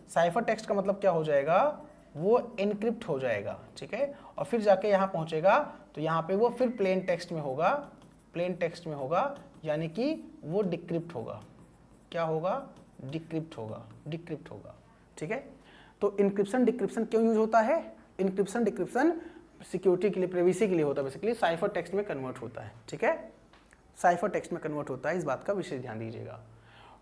A: साइफर टेक्स्ट का मतलब क्या हो जाएगा, वो इनक्रिप्ट हो जाएगा, ठीक है। और फिर जाके यहाँ पहुँचेगा तो यहाँ पे वो फिर प्लेन टेक्स्ट में होगा, प्लेन टेक्स्ट में होगा, यानी कि वो डिक्रिप्ट होगा, क्या होगा, डिक्रिप्ट होगा, डिक्रिप्ट होगा, ठीक है। तो इनक्रिप्शन डिक्रिप्शन क्यों यूज होता है, इनक्रिप्शन डिक्रिप्शन सिक्योरिटी के लिए, प्राइवेसी के लिए होता है, बेसिकली साइफर टेक्स्ट में कन्वर्ट होता है, ठीक है। साइफर टेक्स्ट में कन्वर्ट होता है, इस बात का विशेष ध्यान दीजिएगा।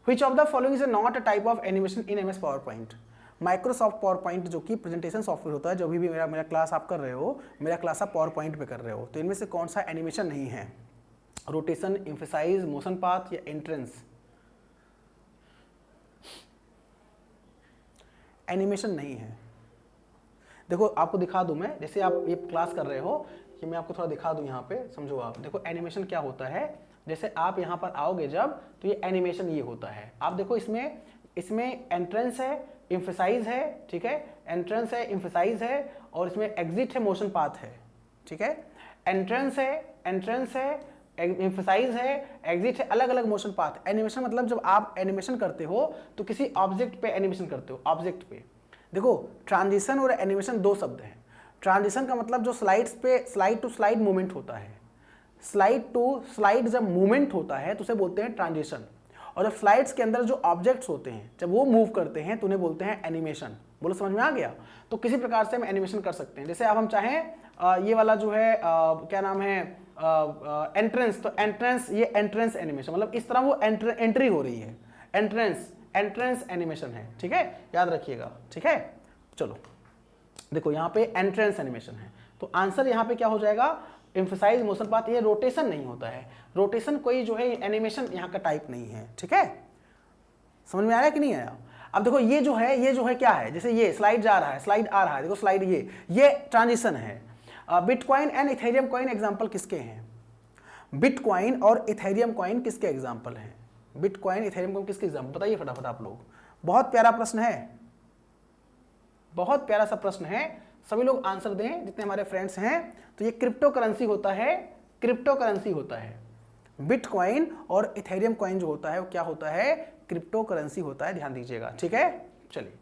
A: Which of the following is not a type of animation in MS PowerPoint? Microsoft power point जो कि प्रेजेंटेशन सॉफ्टवेयर होता है, जो भी मेरा क्लास आप कर रहे हो, मेरा क्लास आप पावर पॉइंट पे कर रहे हो, तो इनमें से कौन सा एनिमेशन नहीं है? रोटेशन, एम्फेसाइज, मोशन पाथ या एंट्रेंस? एनिमेशन नहीं है। देखो आपको दिखा दूं मैं, जैसे आप ये क्लास कर रहे हो कि मैं आपको थोड़ा दिखा दूं, यहाँ पे समझो आप। देखो एनिमेशन क्या होता है, जैसे आप यहाँ पर आओगे जब, तो ये एनिमेशन ये होता है। आप देखो इसमें एंट्रेंस है, एम्फेसाइज है, ठीक है, एंट्रेंस है, एम्फेसाइज है, और इसमें एग्जिट है, मोशन पाथ है, ठीक है। एंट्रेंस है, एम्फेसाइज है, एग्जिट है, अलग अलग मोशन पाथ। एनिमेशन मतलब जब आप एनिमेशन करते हो तो किसी ऑब्जेक्ट पे एनिमेशन करते हो, ऑब्जेक्ट पे। देखो ट्रांजिशन और एनिमेशन दो शब्द हैं। ट्रांजिशन का मतलब जो स्लाइड्स पे स्लाइड टू स्लाइड मूवमेंट होता है, स्लाइड टू स्लाइड जब मूवमेंट होता है तो उसे बोलते हैं ट्रांजिशन। और जब स्लाइड्स के अंदर जो ऑब्जेक्ट्स होते हैं जब वो मूव करते हैं तो उन्हें बोलते हैं एनिमेशन। बोलो समझ में आ गया? तो किसी प्रकार से हम एनिमेशन कर सकते हैं। जैसे अब हम चाहें ये वाला जो है क्या नाम है एंट्रेंस, तो एंट्रेंस, ये एंट्रेंस एनिमेशन, मतलब इस तरह वो एंट्री हो रही है, एंट्रेंस एनिमेशन है, ठीक है, याद रखिएगा, ठीक है। चलो देखो यहाँ पे एंट्रेंस एनिमेशन है, तो आंसर यहाँ पे क्या हो जाएगा? Emphasize, motion path. ये रोटेशन नहीं होता है, रोटेशन कोई जो है एनिमेशन यहाँ का टाइप नहीं है, ठीक है। समझ में आ रहा है कि नहीं आया? अब देखो ये जो है क्या है, जैसे ये स्लाइड जा रहा है, स्लाइड आ रहा है, देखो स्लाइड, ये ट्रांजिशन है। Bitcoin and Ethereum coin example किसके हैं? बिटकॉइन और इथेरियम कॉइन किसके एग्जांपल हैं? बिटकॉइन, इथेरियम कॉइन किसके एग्जांपल? बताइए फटाफट आप लोग। बहुत प्यारा प्रश्न है, बहुत प्यारा सा प्रश्न है, सभी लोग आंसर दें जितने हमारे फ्रेंड्स हैं। तो ये क्रिप्टो करेंसी होता है, क्रिप्टो करेंसी होता है। बिटकॉइन और इथेरियम कॉइन जो होता है वो क्या होता है? क्रिप्टो करेंसी होता है, ध्यान दीजिएगा, ठीक है। चलिए,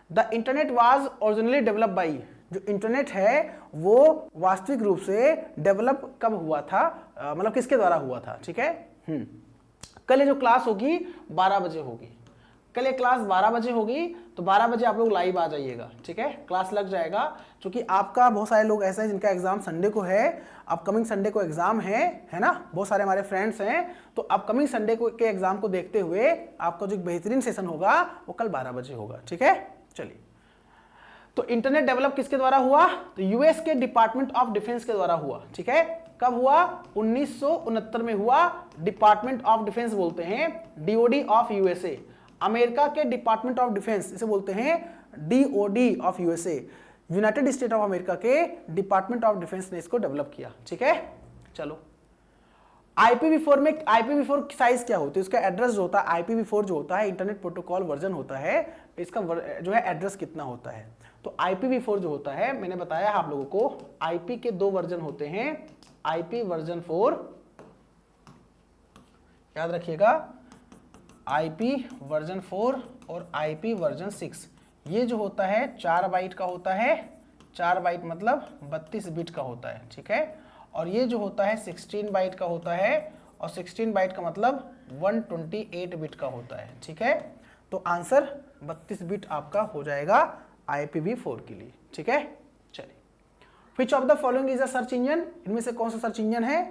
A: the internet was originally develop by, जो इंटरनेट है वो वास्तविक रूप से डेवलप कब हुआ था, मतलब किसके द्वारा हुआ था, ठीक है। कल ये जो क्लास होगी 12 बजे होगी, कल ये क्लास 12 बजे होगी, तो 12 बजे आप लोग लाइव आ जाइएगा, ठीक है, क्लास लग जाएगा। क्योंकि आपका बहुत सारे लोग ऐसे हैं जिनका एग्जाम संडे को है, अपकमिंग संडे को एग्जाम है ना, बहुत सारे हमारे फ्रेंड्स हैं। तो अपकमिंग संडे को के एग्जाम को देखते हुए आपका जो बेहतरीन सेशन होगा वो कल 12 बजे होगा, ठीक है। चलिए, तो इंटरनेट डेवलप किसके द्वारा हुआ? तो यूएस के डिपार्टमेंट ऑफ डिफेंस के द्वारा हुआ, ठीक है। कब हुआ? 1969 में हुआ। डिपार्टमेंट ऑफ डिफेंस बोलते हैं डीओडी ऑफ यूएसए, अमेरिका के डिपार्टमेंट ऑफ डिफेंस इसे बोलते हैं DoD of USA, United state of America के डिपार्टमेंट ऑफ डिफेंस ने इसको डेवलप किया, ठीक है। चलो, IPv4 में IPv4 साइज क्या होती है? उसका एड्रेस जो होता है IPv4 जो होता है इंटरनेट प्रोटोकॉल वर्जन होता है, इसका जो है एड्रेस कितना होता है? तो IPv4 जो होता है, मैंने बताया आप लोगों को, IP के दो वर्जन होते हैं, IP वर्जन 4, याद रखिएगा, IP वर्जन 4 और IP वर्जन 6। ये जो होता है 4 बाइट का होता है, 4 बाइट मतलब 32 बिट का होता है, ठीक है। और ये जो होता है 16 बाइट का होता है, और 16 बाइट का मतलब 128 बिट का होता है, ठीक है। तो आंसर 32 बिट आपका हो जाएगा IPv4 के लिए, ठीक है। चलिए, which of the following is a search engine? इनमें से कौन सा सर्च इंजन है?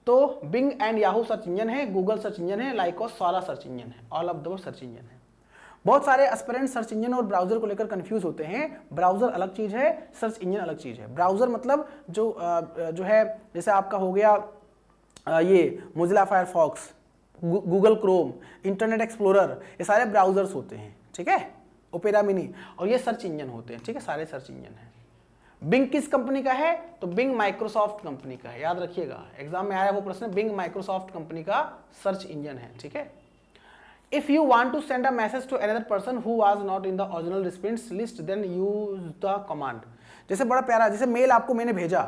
A: तो Bing and Yahoo search engine है, गूगल सर्च इंजन है, लाइकोस सारा सर्च इंजन है, all of the search engine है। बहुत सारे एस्पिरेंट सर्च इंजन और ब्राउजर को लेकर कंफ्यूज होते हैं। ब्राउजर अलग चीज है, सर्च इंजन अलग चीज है। ब्राउजर मतलब जो है, जैसे आपका हो गया ये Mozilla Firefox, Google Chrome, internet explorer, ये सारे ब्राउजर्स होते हैं, ठीक है, ओपेरा मिनी, और ये सर्च इंजन होते हैं, ठीक है, सारे सर्च इंजन हैं। बिंग किस कंपनी का है? तो बिंग माइक्रोसॉफ्ट कंपनी का है, याद रखिएगा, एग्जाम में आया वो प्रश्न, बिंग माइक्रोसॉफ्ट कंपनी का सर्च इंजन है, ठीक है। If you want to send a message to another person who was not in the original recipients list, then use the command। जैसे बड़ा प्यारा, जैसे मेल आपको मैंने भेजा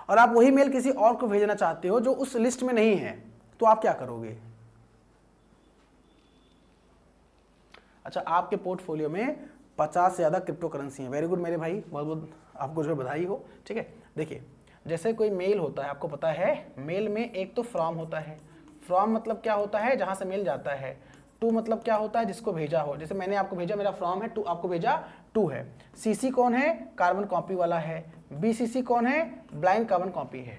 A: और आप वही मेल किसी और को भेजना चाहते हो जो उस लिस्ट में नहीं है, तो आप क्या करोगे? अच्छा, आपके पोर्टफोलियो में 50 से ज़्यादा क्रिप्टो करेंसी है, वेरी गुड मेरे भाई, बहुत बहुत आपको जो है बधाई हो, ठीक है। देखिए, जैसे कोई मेल होता है, आपको पता है मेल में एक तो फ्रॉम होता है, फ्रॉम मतलब क्या होता है? जहां से मेल जाता है। टू मतलब क्या होता है? जिसको भेजा हो, जैसे मैंने आपको भेजा, मेरा फ्रॉम है, टू आपको भेजा, टू है। सीसी कौन है? कार्बन कॉपी वाला है। बीसीसी कौन है? ब्लाइंड कार्बन कॉपी है।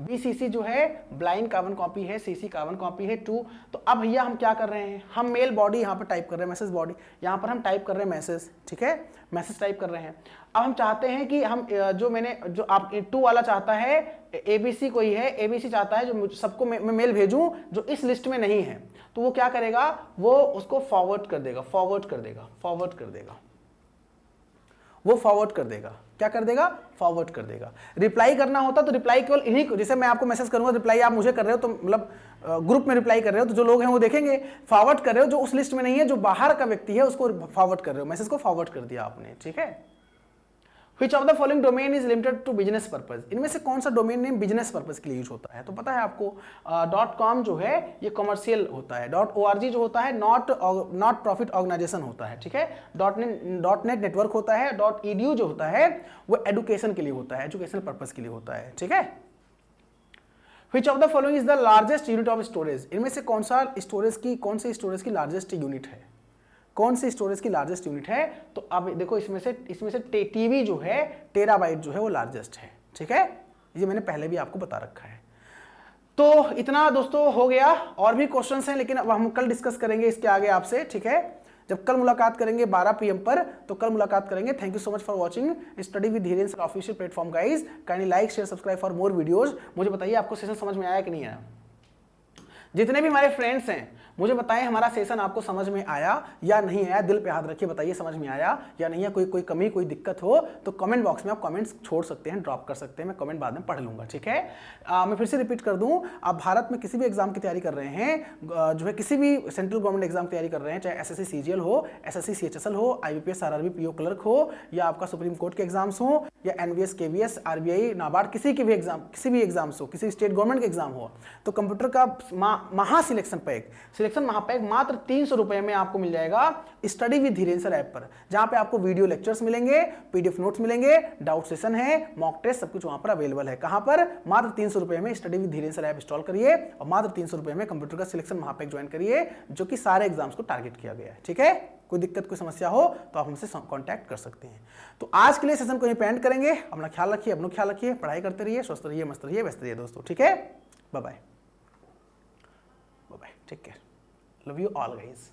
A: BCC जो है ब्लाइंड कार्बन कॉपी है, CC कार्बन कॉपी है 2। तो अब भैया हम क्या कर रहे हैं, हम मेल बॉडी यहाँ पर टाइप कर रहे हैं, मैसेज बॉडी यहाँ पर हम टाइप कर रहे हैं मैसेज, ठीक है, मैसेज टाइप कर रहे हैं। अब हम चाहते हैं कि हम जो आप 2 वाला चाहता है ABC कोई है, ABC चाहता है जो सबको मैं मेल भेजूं जो इस लिस्ट में नहीं है, तो वो क्या करेगा, वो उसको फॉरवर्ड कर देगा, वो फॉरवर्ड कर देगा, क्या कर देगा, फॉरवर्ड कर देगा। रिप्लाई करना होता तो रिप्लाई केवल इन्हीं को, जैसे मैं आपको मैसेज करूंगा रिप्लाई आप मुझे कर रहे हो, तो मतलब ग्रुप में रिप्लाई कर रहे हो तो जो लोग हैं वो देखेंगे, फॉरवर्ड कर रहे हो जो उस लिस्ट में नहीं है, जो बाहर का व्यक्ति है उसको फॉरवर्ड कर रहे हो, मैसेज को फॉरवर्ड कर दिया आपने, ठीक है। Which of the following domain is limited to business purpose? इनमें से कौन सा डोमेन नेम बिजनेस पर्पस के लिए यूज होता है, तो पता है आपको .com जो है ये कमर्शियल होता है, .org जो होता है नॉट प्रॉफिट ऑर्गेनाइजेशन होता है, ठीक है, .net नेटवर्क होता है, .edu जो होता है वो एडुकेशन के लिए होता है, एजुकेशनल पर्पस के लिए होता है, ठीक है। Which of the following is the largest unit of storage? इनमें से कौन सी स्टोरेज की लार्जेस्ट यूनिट है, कौन सी स्टोरेज की लार्जेस्ट यूनिट है, तो अब देखो इसमें से टीबी जो है टेराबाइट जो है वो लार्जेस्ट है, ठीक है, ये मैंने पहले भी आपको बता रखा है। तो इतना दोस्तों हो गया, और भी क्वेश्चंस हैं लेकिन अब हम कल डिस्कस करेंगे इसके आगे आपसे, ठीक है, जब कल मुलाकात करेंगे 12 PM पर, तो कल मुलाकात करेंगे। Thank you so much for watching study with Dhiren sir official platform guys. Kindly like share subscribe for more videos. मुझे बताइए आपको सेशन समझ में आया कि नहीं आया, जितने भी हमारे फ्रेंड्स हैं मुझे बताएं हमारा सेशन आपको समझ में आया या नहीं आया, दिल पे हाथ रखिए बताइए समझ में आया या नहीं है। कोई कमी कोई दिक्कत हो तो कमेंट बॉक्स में आप कमेंट्स छोड़ सकते हैं, ड्रॉप कर सकते हैं, मैं कमेंट बाद में पढ़ लूंगा, ठीक है। मैं फिर से रिपीट कर दूं, आप भारत में किसी भी एग्जाम की तैयारी कर रहे हैं, जो है किसी भी सेंट्रल गवर्नमेंट एग्जाम की तैयारी कर रहे हैं, चाहे SSC CGL हो, SSC CHSL हो, IBPS RRB PO क्लर्क हो, या आपका सुप्रीम कोर्ट के एग्जाम्स हो, या NVS KVS RBI नाबार्ड किसी भी एग्जाम्स हो, किसी स्टेट गवर्नमेंट के एग्जाम हो, तो कंप्यूटर का महा सिलेक्शन महापैक मात्र 300 रुपए में आपको मिल जाएगा study with Dhiren sir app पर, जहां पे आपको वीडियो लेक्चर्स मिलेंगे, PDF नोट्स मिलेंगे, डाउट सेशन है, मॉक टेस्ट, सब कुछ वहां पर अवेलेबल है। कहां पर, मात्र 300 रुपए में study with Dhiren sir app install करिए और मात्र 300 रुपए में कंप्यूटर का सिलेक्शन महापैक ज्वाइन करिए, जो कि सारे एग्जाम्स को टारगेट किया गया है, ठीक है। कोई दिक्कत कोई समस्या हो तो आप हमसे कांटेक्ट कर सकते हैं। तो आज के लिए सेशन को यहीं पे एंड करेंगे। अपना ख्याल रखिए, अपना ख्याल रखिए, पढ़ाई करते रहिए, स्वस्थ रहिए, मस्त रहिए, व्यस्त रहिए दोस्तों, ठीक है। Bye bye, take care, love you all guys.